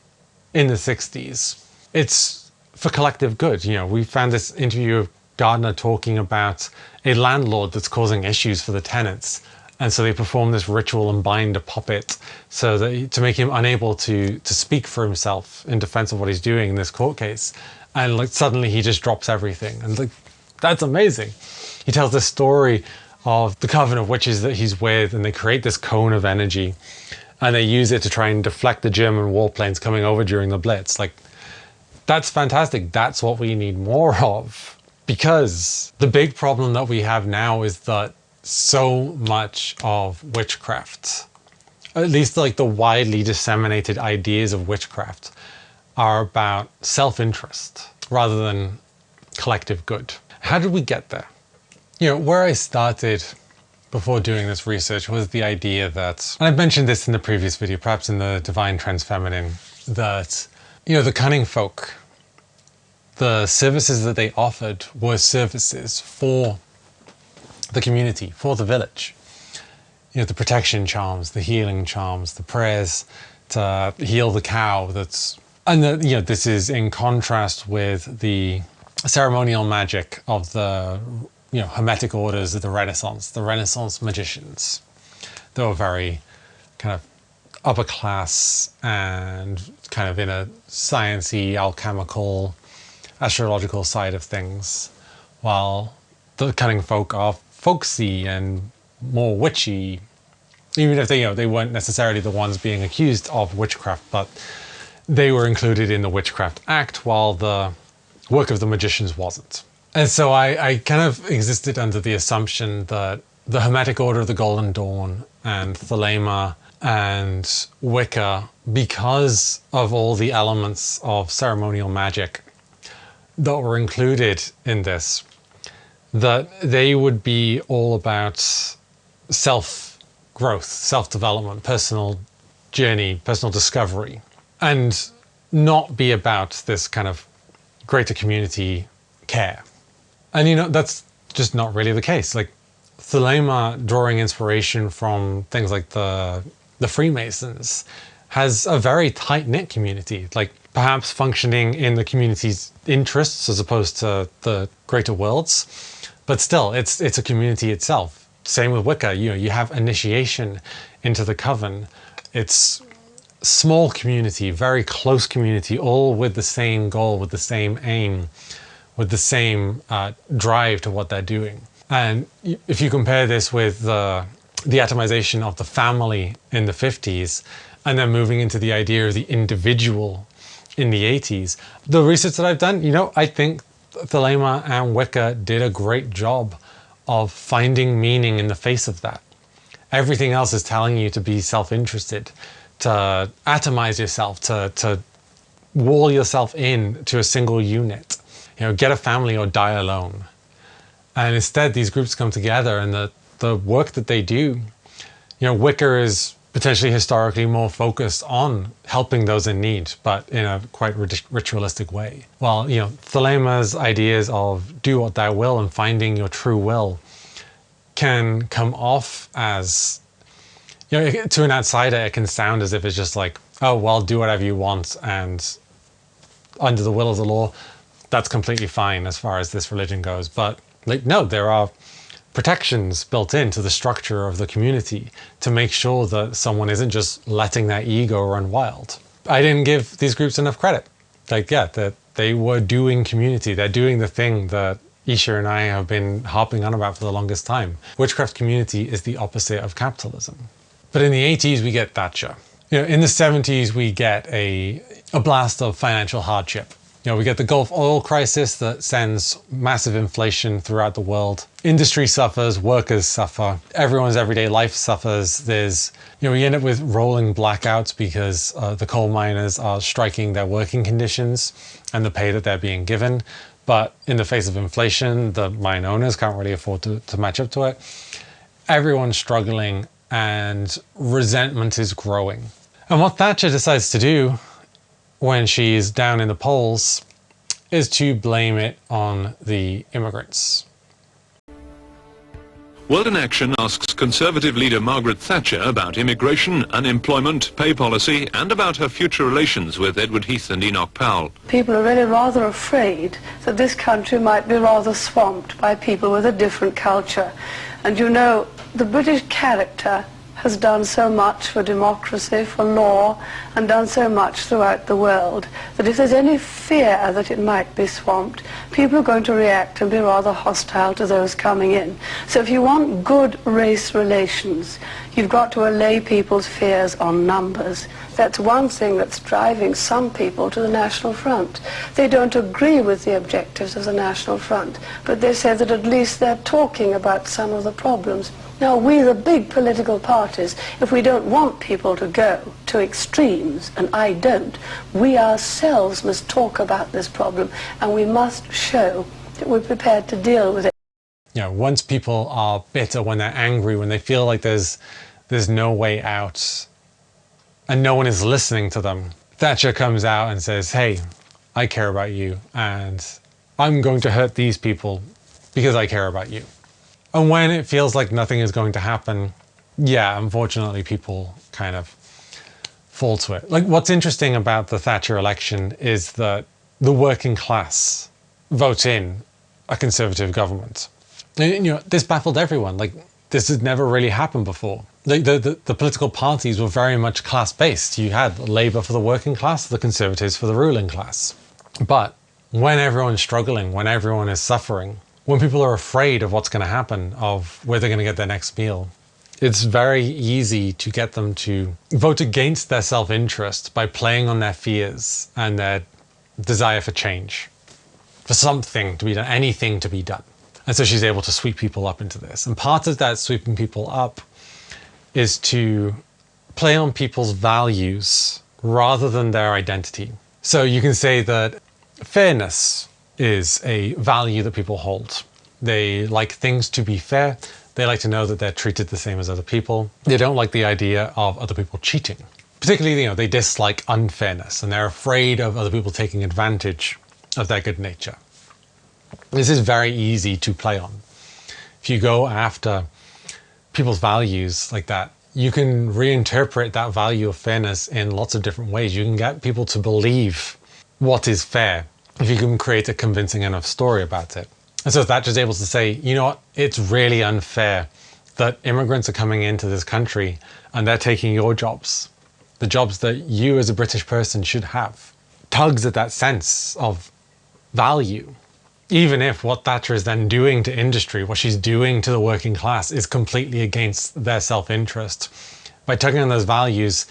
in the 60s, it's for collective good. You know, we found this interview of Gardner talking about a landlord that's causing issues for the tenants. And so they perform this ritual and bind a puppet so that to make him unable to speak for himself in defense of what he's doing in this court case. And suddenly he just drops everything. And that's amazing. He tells this story of the coven of witches that he's with, and they create this cone of energy and they use it to try and deflect the German warplanes coming over during the Blitz. That's fantastic. That's what we need more of. Because the big problem that we have now is that so much of witchcraft, at least the widely disseminated ideas of witchcraft, are about self-interest rather than collective good. How did we get there? You know, where I started before doing this research was the idea that, and I've mentioned this in the previous video, perhaps in the Divine Trans Feminine, that, you know, the cunning folk, the services that they offered were services for the community, for the village. You know, the protection charms, the healing charms, the prayers to heal the cow. This is in contrast with the ceremonial magic of the, you know, Hermetic orders of the Renaissance magicians. They were very kind of upper class and kind of in a sciencey, alchemical, astrological side of things, while the cunning folk are folksy and more witchy even if they weren't necessarily the ones being accused of witchcraft, but they were included in the Witchcraft Act while the work of the magicians wasn't. And so I kind of existed under the assumption that the Hermetic Order of the Golden Dawn and Thelema and Wicca, because of all the elements of ceremonial magic that were included in this, that they would be all about self-growth, self-development, personal journey, personal discovery, and not be about this kind of greater community care. And that's just not really the case. Like Thelema, drawing inspiration from things like the Freemasons, has a very tight-knit community, like perhaps functioning in the community's interests as opposed to the greater world's, but still it's a community itself. Same with Wicca, you have initiation into the coven. It's small community, very close community, all with the same goal, with the same aim, with the same drive to what they're doing. And if you compare this with the atomization of the family in the 50s, and then moving into the idea of the individual in the 80s, the research that I've done, I think Thelema and Wicca did a great job of finding meaning in the face of that. Everything else is telling you to be self-interested, to atomize yourself, to wall yourself in to a single unit, get a family or die alone. And instead, these groups come together, and the work that they do, Wicca is potentially historically more focused on helping those in need, but in a quite ritualistic way. While, Thelema's ideas of do what thou will and finding your true will can come off as, to an outsider, it can sound as if it's just like, oh, well, do whatever you want, and under the will of the law, that's completely fine as far as this religion goes. But no, there are protections built into the structure of the community to make sure that someone isn't just letting their ego run wild. I didn't give these groups enough credit. That they were doing community. They're doing the thing that Isha and I have been harping on about for the longest time. Witchcraft community is the opposite of capitalism. But in the 80s, we get Thatcher. In the 70s, we get a blast of financial hardship. We get the Gulf oil crisis that sends massive inflation throughout the world. Industry suffers, workers suffer, everyone's everyday life suffers. We end up with rolling blackouts because the coal miners are striking their working conditions and the pay that they're being given. But in the face of inflation, the mine owners can't really afford to match up to it. Everyone's struggling and resentment is growing. And what Thatcher decides to do when she's down in the polls is to blame it on the immigrants. World in Action asks Conservative leader Margaret Thatcher about immigration, unemployment, pay policy, and about her future relations with Edward Heath and Enoch Powell. People are really rather afraid that this country might be rather swamped by people with a different culture. And the British character has done so much for democracy, for law, and done so much throughout the world, that if there's any fear that it might be swamped, people are going to react and be rather hostile to those coming in. So if you want good race relations, you've got to allay people's fears on numbers. That's one thing that's driving some people to the National Front. They don't agree with the objectives of the National Front, but they say that at least they're talking about some of the problems. Now, we, the big political parties, if we don't want people to go to extremes, and I don't, we ourselves must talk about this problem, and we must show that we're prepared to deal with it. Once people are bitter, when they're angry, when they feel like there's no way out, and no one is listening to them, Thatcher comes out and says, hey, I care about you, and I'm going to hurt these people because I care about you. And when it feels like nothing is going to happen, unfortunately, people kind of fall to it. Like, what's interesting about the Thatcher election is that the working class vote in a conservative government. And, this baffled everyone. Like, this had never really happened before. The political parties were very much class-based. You had Labour for the working class, the Conservatives for the ruling class. But when everyone's struggling, when everyone is suffering, when people are afraid of what's going to happen, of where they're going to get their next meal, It's very easy to get them to vote against their self-interest by playing on their fears and their desire for change, for something to be done, anything to be done. And so she's able to sweep people up into this. And part of that sweeping people up is to play on people's values rather than their identity. So you can say that fairness is a value that people hold. They like things to be fair. They like to know that they're treated the same as other people. They don't like the idea of other people cheating. Particularly, they dislike unfairness and they're afraid of other people taking advantage of their good nature. This is very easy to play on. If you go after people's values like that, you can reinterpret that value of fairness in lots of different ways. You can get people to believe what is fair if you can create a convincing enough story about it. And so Thatcher's able to say, you know what, it's really unfair that immigrants are coming into this country and they're taking your jobs, the jobs that you as a British person should have. Tugs at that sense of value. Even if what Thatcher is then doing to industry, what she's doing to the working class is completely against their self-interest. By tugging on those values,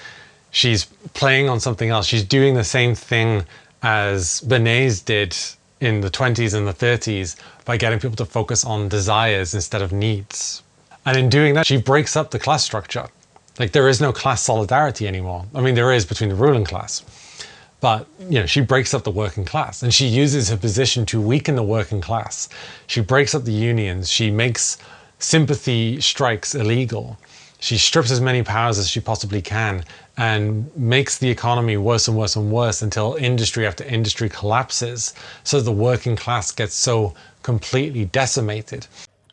she's playing on something else. She's doing the same thing as Bernays did in the 20s and the 30s by getting people to focus on desires instead of needs. And in doing that, she breaks up the class structure. Like, there is no class solidarity anymore. I mean, there is between the ruling class. But, she breaks up the working class and she uses her position to weaken the working class. She breaks up the unions. She makes sympathy strikes illegal. She strips as many powers as she possibly can and makes the economy worse and worse and worse until industry after industry collapses. So the working class gets so completely decimated.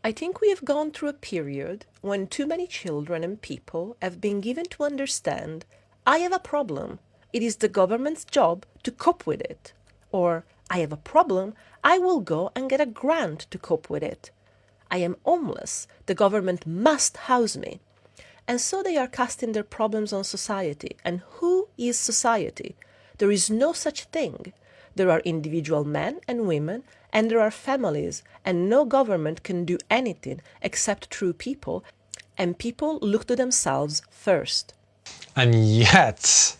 I think we have gone through a period when too many children and people have been given to understand, I have a problem. It is the government's job to cope with it. Or, I have a problem, I will go and get a grant to cope with it. I am homeless, the government must house me. And so they are casting their problems on society. And who is society? There is no such thing. There are individual men and women, and there are families, and no government can do anything except through people, and people look to themselves first. And yet,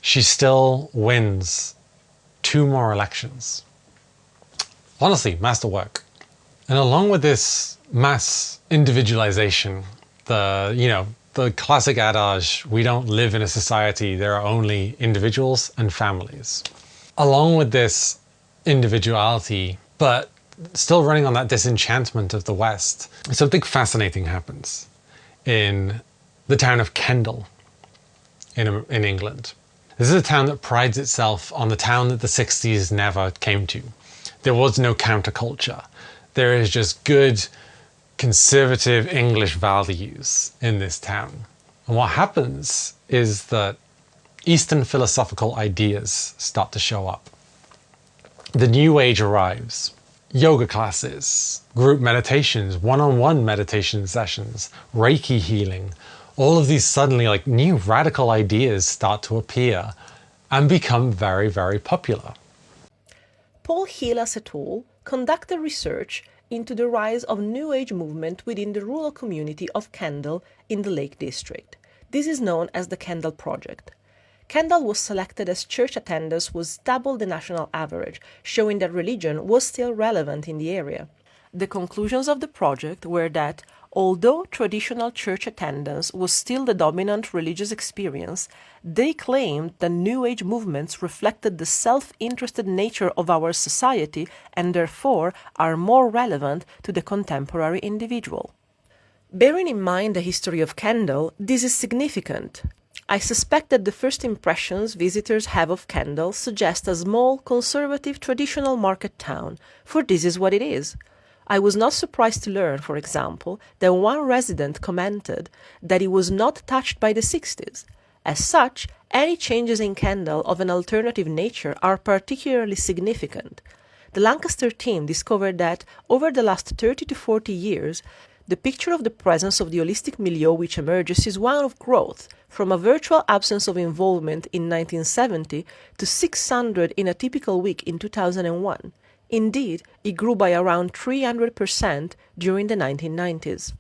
she still wins 2 more elections. Honestly, masterwork. And along with this mass individualization, the classic adage, we don't live in a society, there are only individuals and families. Along with this individuality, but still running on that disenchantment of the West, something fascinating happens in the town of Kendal in England. This is a town that prides itself on the town that the 60s never came to. There was no counterculture. There is just good conservative English values in this town. And what happens is that Eastern philosophical ideas start to show up. The New Age arrives. Yoga classes, group meditations, one-on-one meditation sessions, Reiki healing, all of these suddenly new radical ideas start to appear and become very, very popular. Paul Hillas et al. Conducted research into the rise of New Age movement within the rural community of Kendal in the Lake District. This is known as the Kendal Project. Kendal was selected as church attendance was double the national average, showing that religion was still relevant in the area. The conclusions of the project were that, although traditional church attendance was still the dominant religious experience, they claimed that New Age movements reflected the self-interested nature of our society and therefore are more relevant to the contemporary individual. Bearing in mind the history of Kendal, this is significant. I suspect that the first impressions visitors have of Kendal suggest a small, conservative, traditional market town, for this is what it is. I was not surprised to learn, for example, that one resident commented that he was not touched by the 60s. As such, any changes in Kendal of an alternative nature are particularly significant. The Lancaster team discovered that, over the last 30 to 40 years, the picture of the presence of the holistic milieu which emerges is one of growth, from a virtual absence of involvement in 1970 to 600 in a typical week in 2001. Indeed, it grew by around 300% during the 1990s.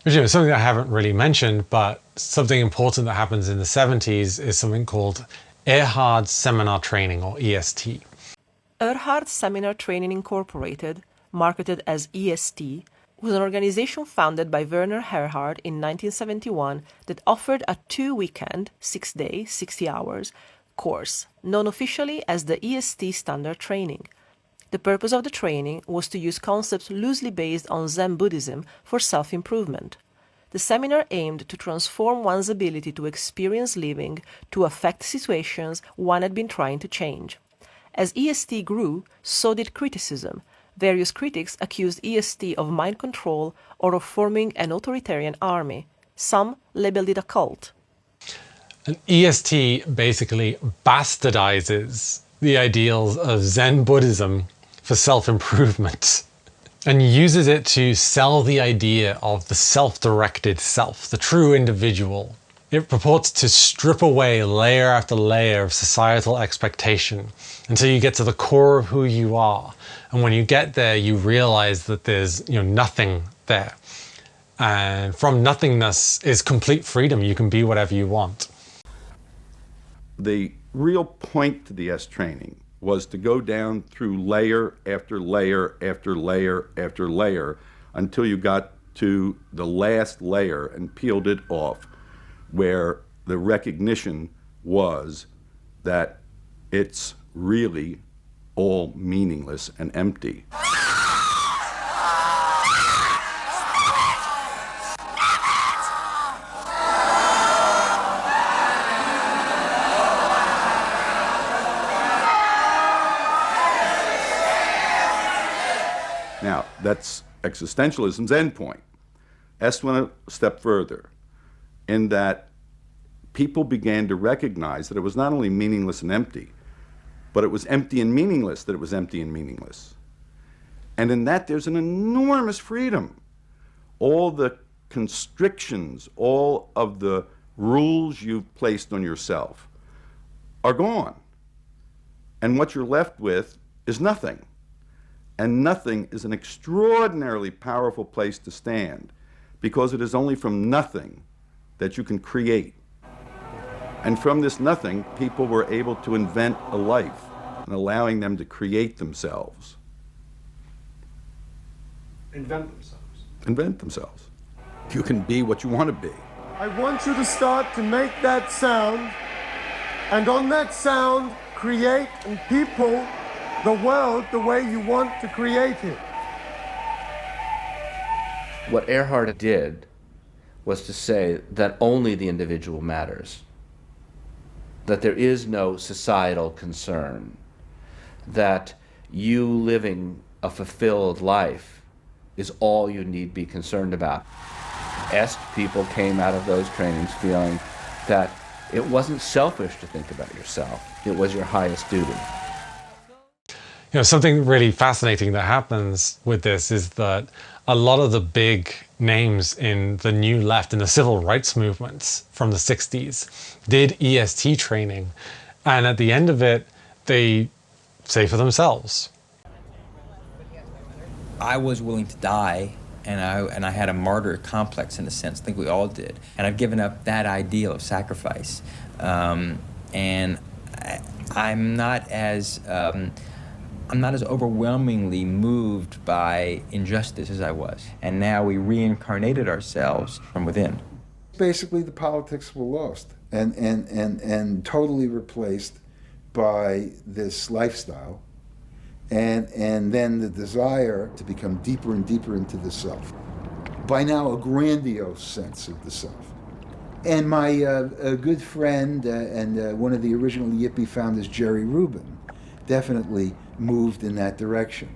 Which, something that I haven't really mentioned, but something important that happens in the 70s is something called Erhard Seminar Training, or EST. Erhard Seminar Training Incorporated, marketed as EST, was an organization founded by Werner Erhard in 1971 that offered a 2-weekend, 6-day, 60 hours course, known officially as the EST Standard Training. The purpose of the training was to use concepts loosely based on Zen Buddhism for self-improvement. The seminar aimed to transform one's ability to experience living to affect situations one had been trying to change. As EST grew, so did criticism. Various critics accused EST of mind control or of forming an authoritarian army. Some labeled it a cult. And EST basically bastardizes the ideals of Zen Buddhism for self-improvement and uses it to sell the idea of the self-directed self, the true individual. It purports to strip away layer after layer of societal expectation until you get to the core of who you are. And when you get there, you realize that there's nothing there. And from nothingness is complete freedom. You can be whatever you want. The real point to the S training was to go down through layer after layer after layer after layer until you got to the last layer and peeled it off, where the recognition was that it's really all meaningless and empty. Now, that's existentialism's endpoint. S went a step further in that people began to recognize that it was not only meaningless and empty, but it was empty and meaningless that it was empty and meaningless. And in that, there's an enormous freedom. All the constrictions, all of the rules you've placed on yourself are gone. And what you're left with is nothing. And nothing is an extraordinarily powerful place to stand, because it is only from nothing that you can create. And from this nothing, people were able to invent a life, and allowing them to create themselves. Invent themselves. Invent themselves. You can be what you want to be. I want you to start to make that sound, and on that sound, create and people the world the way you want to create it. What Erhard did was to say that only the individual matters, that there is no societal concern, that you living a fulfilled life is all you need be concerned about. Est people came out of those trainings feeling that it wasn't selfish to think about yourself, it was your highest duty. Something really fascinating that happens with this is that a lot of the big names in the New Left, in the civil rights movements from the 60s, did EST training. And at the end of it, they say for themselves. I was willing to die, and I had a martyr complex in a sense. I think we all did. And I've given up that ideal of sacrifice. And I'm not as overwhelmingly moved by injustice as I was. And now we reincarnated ourselves from within. Basically, the politics were lost and totally replaced by this lifestyle, and then the desire to become deeper and deeper into the self. By now, a grandiose sense of the self. And my a good friend and one of the original Yippie founders, Jerry Rubin, definitely moved in that direction.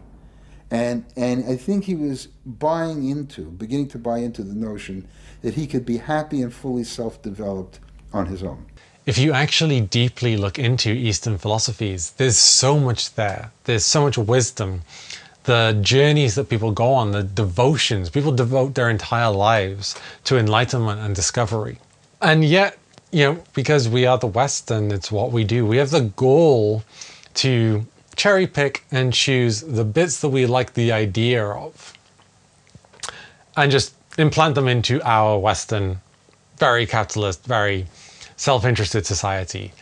And I think he was beginning to buy into the notion that he could be happy and fully self-developed on his own. If you actually deeply look into Eastern philosophies, there's so much there. There's so much wisdom. The journeys that people go on, the devotions, people devote their entire lives to enlightenment and discovery. And yet, because we are the West and it's what we do, we have the goal to cherry pick and choose the bits that we like the idea of and just implant them into our Western, very capitalist, very self-interested society.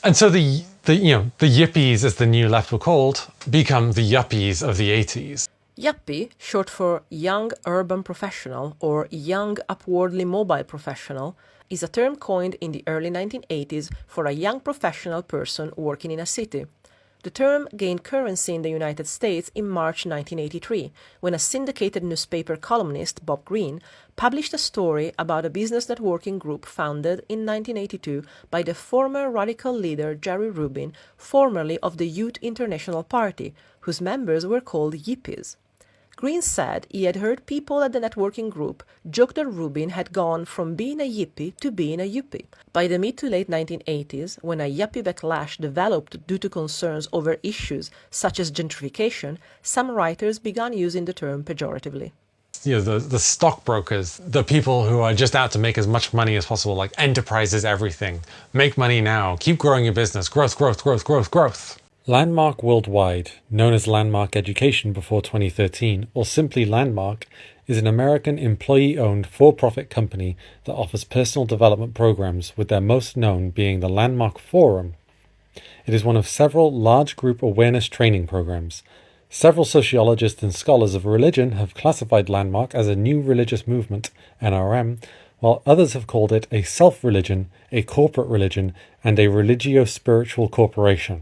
And so the yippies, as the new left were called, become the yuppies of the 80s. Yuppie, short for young urban professional or young upwardly mobile professional, is a term coined in the early 1980s for a young professional person working in a city. The term gained currency in the United States in March 1983, when a syndicated newspaper columnist, Bob Greene, published a story about a business networking group founded in 1982 by the former radical leader Jerry Rubin, formerly of the Youth International Party, whose members were called Yippies. Greene said he had heard people at the networking group joke that Rubin had gone from being a yippie to being a yuppie. By the mid to late 1980s, when a yuppie backlash developed due to concerns over issues such as gentrification, some writers began using the term pejoratively. The stockbrokers, the people who are just out to make as much money as possible, like enterprise is everything. Make money now, keep growing your business, growth, growth, growth, growth, growth. Landmark Worldwide, known as Landmark Education before 2013, or simply Landmark, is an American employee-owned for-profit company that offers personal development programs, with their most known being the Landmark Forum. It is one of several large group awareness training programs. Several sociologists and scholars of religion have classified Landmark as a new religious movement, NRM, while others have called it a self-religion, a corporate religion, and a religio-spiritual corporation.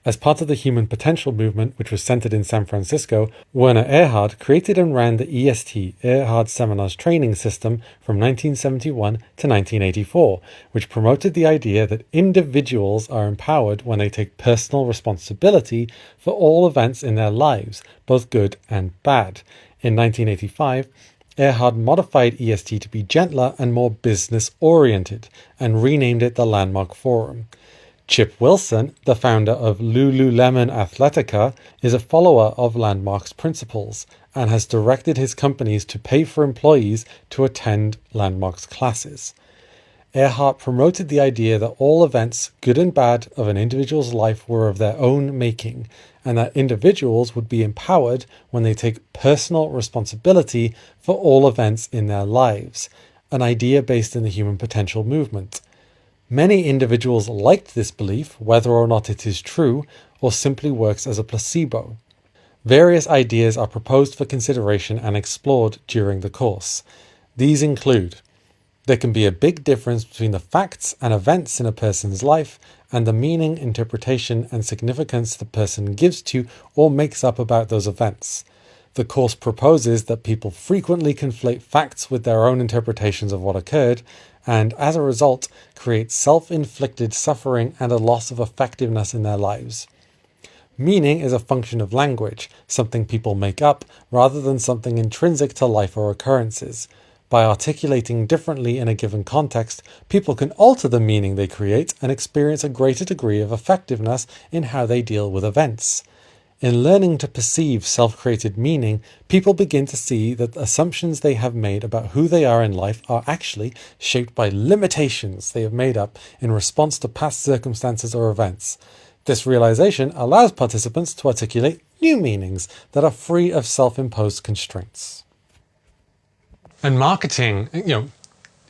As part of the Human Potential movement, which was centered in San Francisco, Werner Erhard created and ran the EST, Erhard Seminars Training System, from 1971 to 1984, which promoted the idea that individuals are empowered when they take personal responsibility for all events in their lives, both good and bad. In 1985, Erhard modified EST to be gentler and more business-oriented, and renamed it the Landmark Forum. Chip Wilson, the founder of Lululemon Athletica, is a follower of Landmark's principles and has directed his companies to pay for employees to attend Landmark's classes. Erhard promoted the idea that all events, good and bad, of an individual's life were of their own making, and that individuals would be empowered when they take personal responsibility for all events in their lives, an idea based in the Human Potential movement. Many individuals liked this belief, whether or not it is true, or simply works as a placebo. Various ideas are proposed for consideration and explored during the course. These include: there can be a big difference between the facts and events in a person's life and the meaning, interpretation, and significance the person gives to or makes up about those events. The course proposes that people frequently conflate facts with their own interpretations of what occurred, and as a result, create self-inflicted suffering and a loss of effectiveness in their lives. Meaning is a function of language, something people make up, rather than something intrinsic to life or occurrences. By articulating differently in a given context, people can alter the meaning they create and experience a greater degree of effectiveness in how they deal with events. In learning to perceive self-created meaning, people begin to see that the assumptions they have made about who they are in life are actually shaped by limitations they have made up in response to past circumstances or events. This realization allows participants to articulate new meanings that are free of self-imposed constraints. And marketing,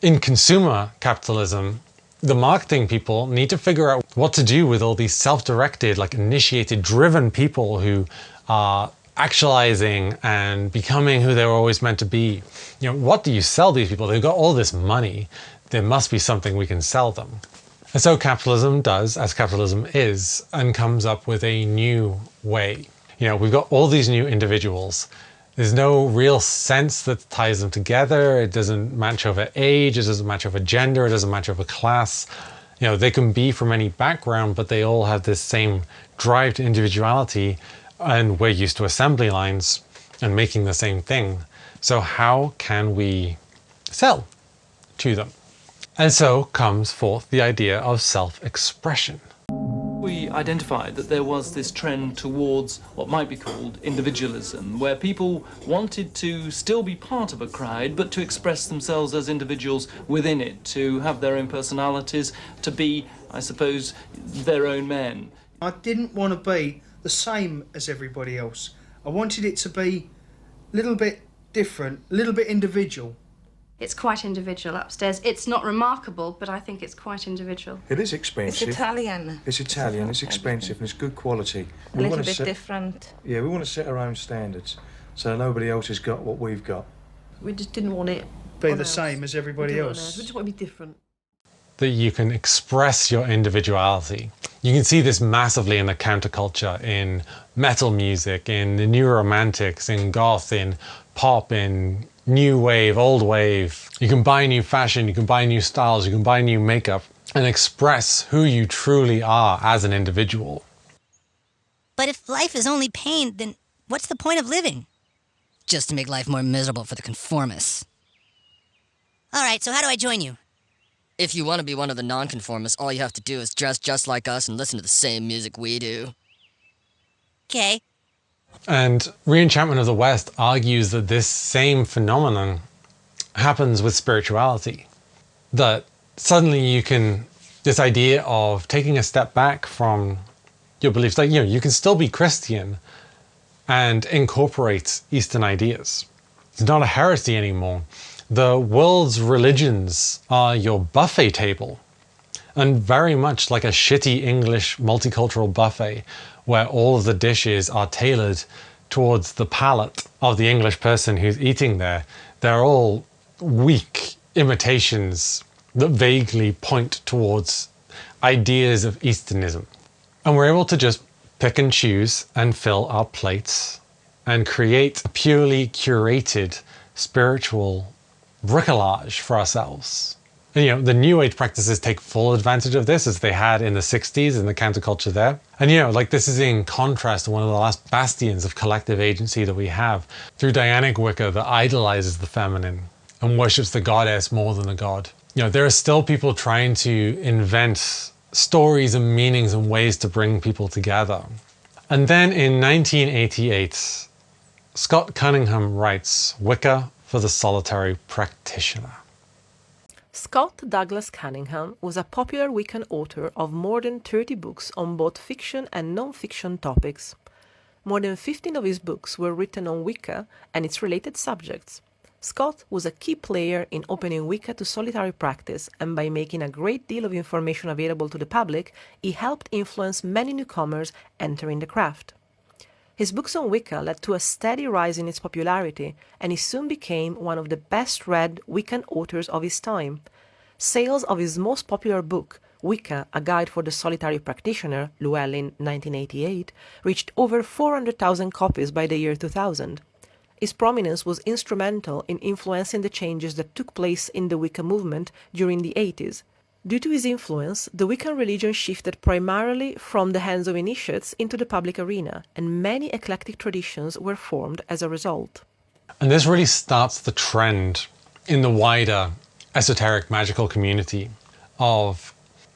in consumer capitalism, the marketing people need to figure out what to do with all these self-directed, initiated, driven people who are actualizing and becoming who they were always meant to be. What do you sell these people? They've got all this money. There must be something we can sell them. And so capitalism does, as capitalism is, and comes up with a new way. We've got all these new individuals. There's no real sense that ties them together. It doesn't match over age. It doesn't match over gender. It doesn't match over class. They can be from any background, but they all have this same drive to individuality, and we're used to assembly lines and making the same thing. So how can we sell to them? And so comes forth the idea of self-expression. We identified that there was this trend towards what might be called individualism, where people wanted to still be part of a crowd, but to express themselves as individuals within it, to have their own personalities, to be, I suppose, their own men. I didn't want to be the same as everybody else. I wanted it to be a little bit different, a little bit individual. It's quite individual upstairs. It's not remarkable, but I think it's quite individual. It is expensive. It's Italian. It's Italian, it's expensive, and it's good quality. A little bit different. Yeah, we want to set our own standards, so nobody else has got what we've got. We just didn't want it Be the same as everybody else. We just want to be different. That you can express your individuality. You can see this massively in the counterculture, in metal music, in the new romantics, in goth, in pop, in new wave, old wave. You can buy new fashion, you can buy new styles, you can buy new makeup and express who you truly are as an individual. But if life is only pain, then what's the point of living? Just to make life more miserable for the conformists. All right, so how do I join you? If you want to be one of the nonconformists, all you have to do is dress just like us and listen to the same music we do. Okay. And Re-Enchantment of the West argues that this same phenomenon happens with spirituality. That suddenly you can, this idea of taking a step back from your beliefs, like, you can still be Christian and incorporate Eastern ideas. It's not a heresy anymore. The world's religions are your buffet table, and very much like a shitty English multicultural buffet where all of the dishes are tailored towards the palate of the English person who's eating there. They're all weak imitations that vaguely point towards ideas of Easternism. And we're able to just pick and choose and fill our plates and create a purely curated spiritual bricolage for ourselves. And, the New Age practices take full advantage of this, as they had in the 60s in the counterculture there. And, this is in contrast to one of the last bastions of collective agency that we have through Dianic Wicca that idolizes the feminine and worships the goddess more than the god. There are still people trying to invent stories and meanings and ways to bring people together. And then in 1988, Scott Cunningham writes Wicca for the Solitary Practitioner. Scott Douglas Cunningham was a popular Wiccan author of more than 30 books on both fiction and non-fiction topics. More than 15 of his books were written on Wicca and its related subjects. Scott was a key player in opening Wicca to solitary practice, and by making a great deal of information available to the public, he helped influence many newcomers entering the craft. His books on Wicca led to a steady rise in its popularity, and he soon became one of the best-read Wiccan authors of his time. Sales of his most popular book, Wicca, A Guide for the Solitary Practitioner, Llewellyn, 1988, reached over 400,000 copies by the year 2000. His prominence was instrumental in influencing the changes that took place in the Wicca movement during the 80s. Due to his influence, the Wiccan religion shifted primarily from the hands of initiates into the public arena, and many eclectic traditions were formed as a result. And this really starts the trend in the wider esoteric magical community of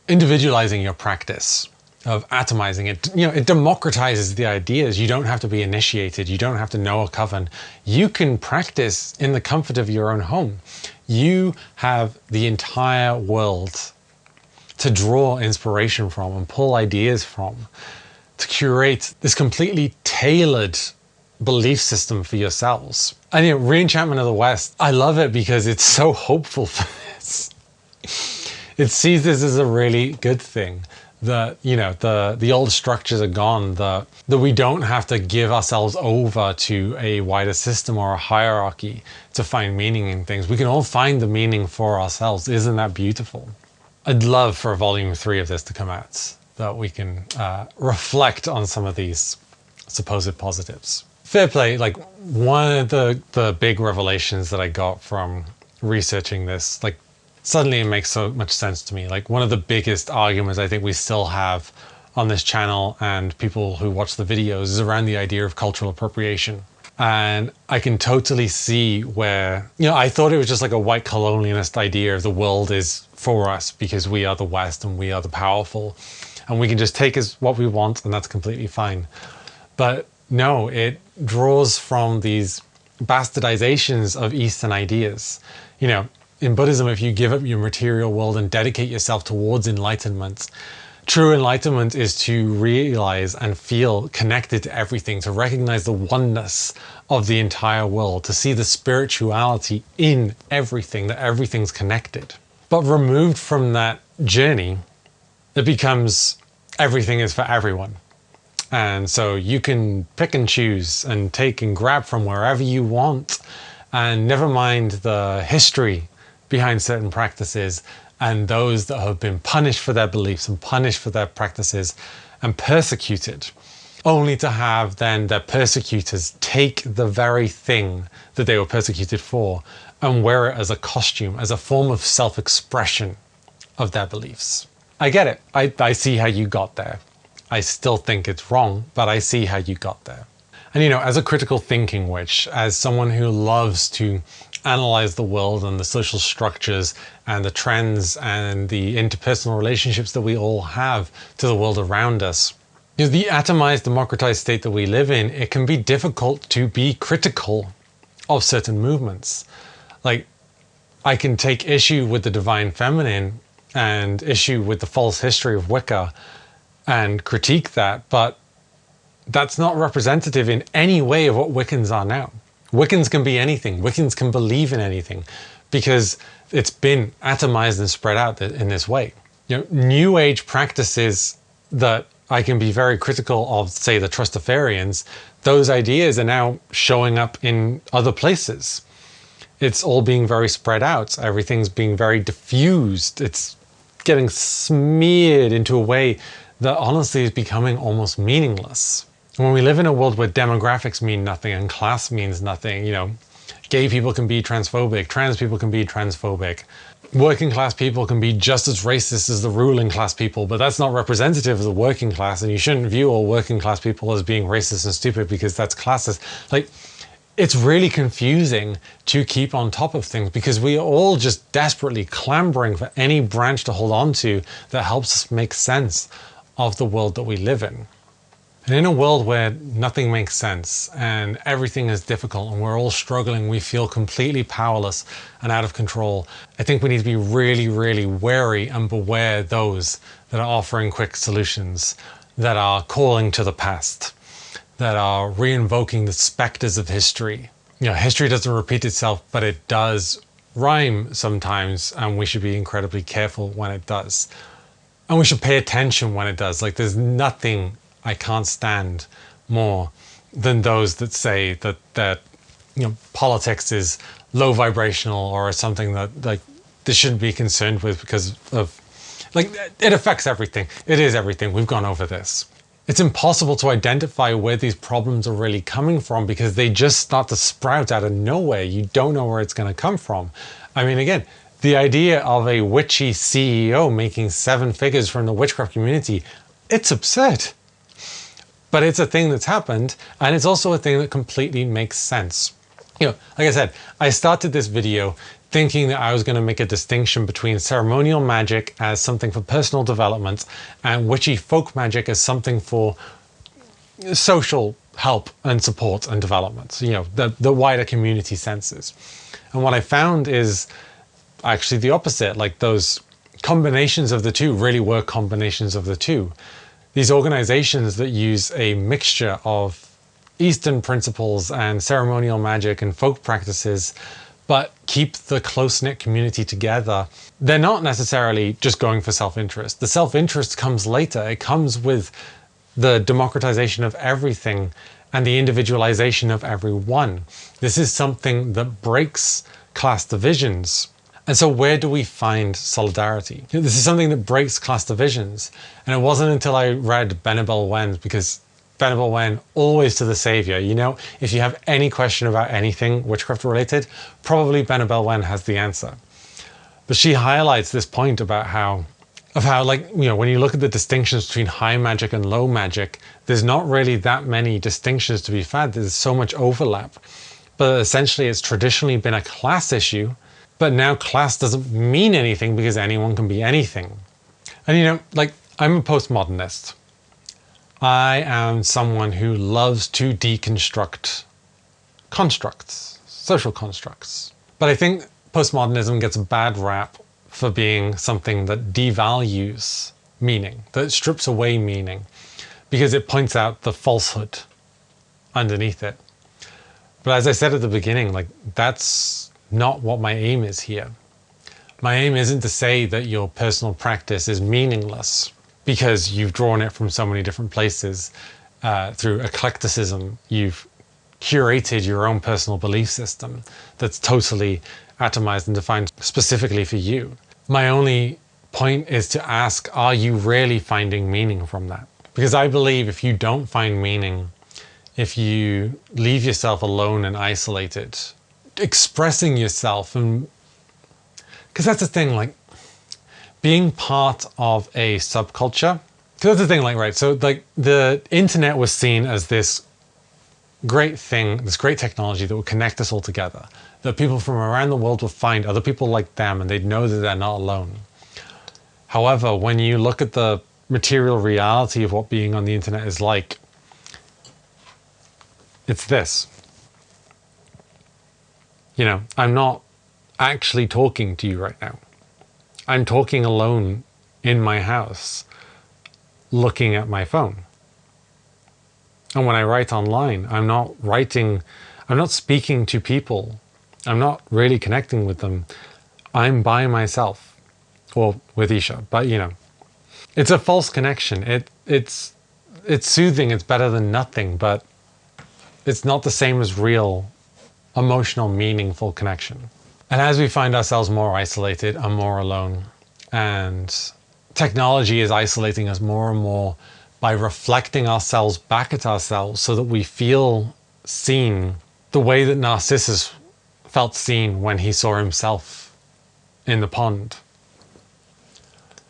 individualizing your practice, of atomizing it. It democratizes the ideas. You don't have to be initiated. You don't have to know a coven. You can practice in the comfort of your own home. You have the entire world to draw inspiration from and pull ideas from, to curate this completely tailored belief system for yourselves. And Re-Enchantment of the West, I love it because it's so hopeful for this. It sees this as a really good thing. That the old structures are gone, that we don't have to give ourselves over to a wider system or a hierarchy to find meaning in things. We can all find the meaning for ourselves. Isn't that beautiful? I'd love for volume 3 of this to come out, that we can reflect on some of these supposed positives. Fair play, one of the big revelations that I got from researching this, suddenly it makes so much sense to me. One of the biggest arguments I think we still have on this channel and people who watch the videos is around the idea of cultural appropriation. And I can totally see where, I thought it was just like a white colonialist idea of the world is for us because we are the West and we are the powerful and we can just take as what we want and that's completely fine. But no, it draws from these bastardizations of Eastern ideas. In Buddhism, if you give up your material world and dedicate yourself towards enlightenment, True enlightenment is to realize and feel connected to everything, to recognize the oneness of the entire world, to see the spirituality in everything, that everything's connected. But removed from that journey, it becomes everything is for everyone. And so you can pick and choose and take and grab from wherever you want, and never mind the history behind certain practices and those that have been punished for their beliefs and punished for their practices and persecuted, only to have then their persecutors take the very thing that they were persecuted for and wear it as a costume, as a form of self-expression of their beliefs. I get it. I see how you got there. I still think it's wrong, but I see how you got there. And you know, as a critical thinking witch, as someone who loves to analyze the world and the social structures and the trends and the interpersonal relationships that we all have to the world around us, you know, the atomized, democratized state that we live in, it can be difficult to be critical of certain movements. Like, I can take issue with the divine feminine and issue with the false history of Wicca and critique that, but that's not representative in any way of what Wiccans are now. Wiccans can be anything. Wiccans can believe in anything because it's been atomized and spread out in this way. You know, New Age practices that I can be very critical of, say, the Trustafarians, those ideas are now showing up in other places. It's all being very spread out. Everything's being very diffused. It's getting smeared into a way that honestly is becoming almost meaningless. When we live in a world where demographics mean nothing and class means nothing, you know, gay people can be transphobic, trans people can be transphobic, working class people can be just as racist as the ruling class people, but that's not representative of the working class, and you shouldn't view all working class people as being racist and stupid because that's classist. Like, it's really confusing to keep on top of things because we are all just desperately clambering for any branch to hold on to that helps us make sense of the world that we live in. And in a world where nothing makes sense and everything is difficult and we're all struggling, we feel completely powerless and out of control, I think we need to be really, really wary and beware those that are offering quick solutions, that are calling to the past, that are re-invoking the specters of history. You know, history doesn't repeat itself, but it does rhyme sometimes, and we should be incredibly careful when it does. And we should pay attention when it does. Like, there's nothing I can't stand more than those that say that you know, politics is low vibrational or something that like this shouldn't be concerned with because of, like, it affects everything. It is everything. We've gone over this. It's impossible to identify where these problems are really coming from because they just start to sprout out of nowhere. You don't know where it's going to come from. I mean, again, the idea of a witchy CEO making 7 figures from the witchcraft community, it's absurd. But it's a thing that's happened, and it's also a thing that completely makes sense. You know, like I said, I started this video thinking that I was going to make a distinction between ceremonial magic as something for personal development and witchy folk magic as something for social help and support and development, you know, the wider community senses. And what I found is actually the opposite. Like, those combinations of the two really were combinations of the two. These organizations that use a mixture of Eastern principles and ceremonial magic and folk practices, but keep the close-knit community together, they're not necessarily just going for self-interest. The self-interest comes later. It comes with the democratization of everything and the individualization of everyone. This is something that breaks class divisions. And so where do we find solidarity? This is something that breaks class divisions. And it wasn't until I read Benabel Wen, because Benabel Wen, always to the savior. You know, if you have any question about anything witchcraft related, probably Benabel Wen has the answer. But she highlights this point about how, like, you know, when you look at the distinctions between high magic and low magic, there's not really that many distinctions to be found. There's so much overlap. But essentially, it's traditionally been a class issue. But now class doesn't mean anything because anyone can be anything. And you know, like, I'm a postmodernist. I am someone who loves to deconstruct constructs, social constructs. But I think postmodernism gets a bad rap for being something that devalues meaning, that strips away meaning, because it points out the falsehood underneath it. But as I said at the beginning, like, that's not what my aim is here. My aim isn't to say that your personal practice is meaningless because you've drawn it from so many different places. Through eclecticism, you've curated your own personal belief system that's totally atomized and defined specifically for you. My only point is to ask, are you really finding meaning from that? Because I believe if you don't find meaning, if you leave yourself alone and isolated, expressing yourself, and because that's the thing, like, being part of a subculture. So that's the thing, like, right, so like the internet was seen as this great thing, this great technology that would connect us all together, that people from around the world would find other people like them and they'd know that they're not alone. However, when you look at the material reality of what being on the internet is like, it's this. You know, I'm not actually talking to you right now. I'm talking alone in my house, looking at my phone. And when I write online, I'm not speaking to people. I'm not really connecting with them. I'm by myself, or with Isha, but you know, it's a false connection. It's soothing, it's better than nothing, but it's not the same as real, emotional, meaningful connection. And as we find ourselves more isolated and more alone, and technology is isolating us more and more by reflecting ourselves back at ourselves so that we feel seen the way that Narcissus felt seen when he saw himself in the pond.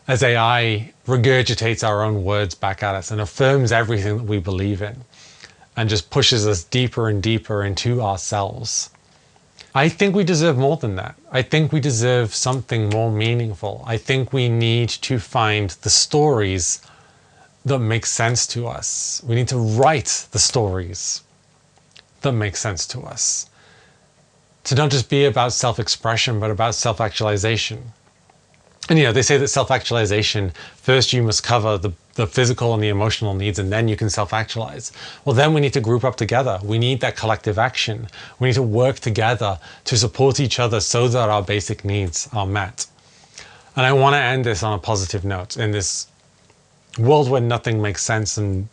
As AI regurgitates our own words back at us and affirms everything that we believe in and just pushes us deeper and deeper into ourselves. I think we deserve more than that. I think we deserve something more meaningful. I think we need to find the stories that make sense to us. We need to write the stories that make sense to us. To not just be about self-expression, but about self-actualization. And you know, they say that self-actualization, first you must cover the physical and the emotional needs, and then you can self-actualize. Well, then we need to group up together. We need that collective action. We need to work together to support each other so that our basic needs are met. And I want to end this on a positive note. In this world where nothing makes sense and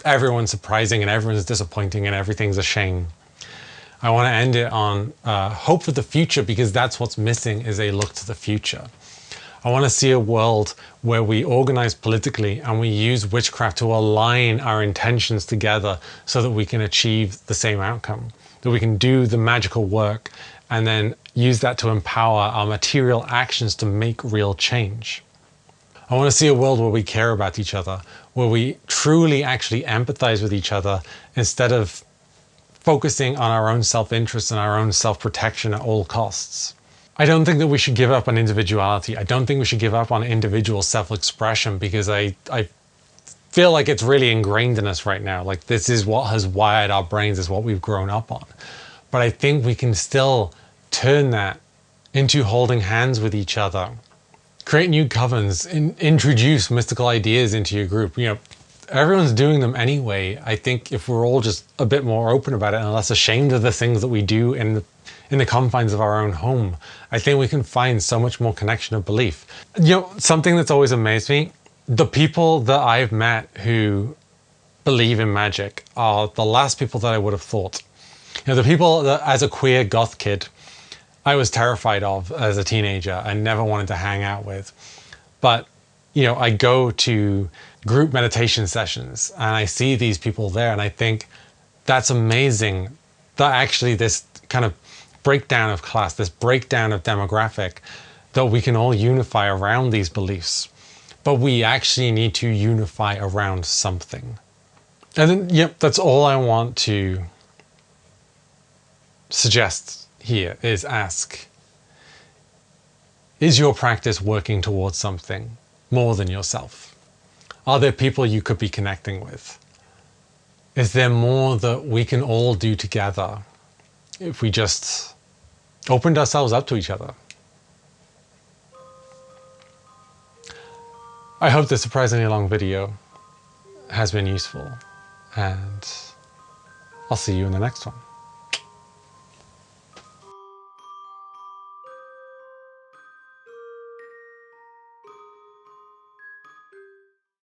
everyone's surprising and everyone's disappointing and everything's a shame, I want to end it on hope for the future, because that's what's missing, is a look to the future. I want to see a world where we organize politically and we use witchcraft to align our intentions together so that we can achieve the same outcome, that we can do the magical work and then use that to empower our material actions to make real change. I want to see a world where we care about each other, where we truly actually empathize with each other instead of focusing on our own self-interest and our own self-protection at all costs. I don't think that we should give up on individuality. I don't think we should give up on individual self-expression, because I feel like it's really ingrained in us right now. Like, this is what has wired our brains, is what we've grown up on. But I think we can still turn that into holding hands with each other, create new covens, introduce mystical ideas into your group. You know, everyone's doing them anyway. I think if we're all just a bit more open about it and less ashamed of the things that we do in the confines of our own home, I think we can find so much more connection of belief. You know, something that's always amazed me, the people that I've met who believe in magic are the last people that I would have thought. You know, the people that, as a queer goth kid, I was terrified of as a teenager and never wanted to hang out with. But, you know, I go to group meditation sessions and I see these people there and I think that's amazing, that actually this kind of breakdown of class, this breakdown of demographic, that we can all unify around these beliefs. But we actually need to unify around something. And then, yep, that's all I want to suggest here, is ask, is your practice working towards something more than yourself? Are there people you could be connecting with? Is there more that we can all do together if we just opened ourselves up to each other? I hope this surprisingly long video has been useful, and I'll see you in the next one.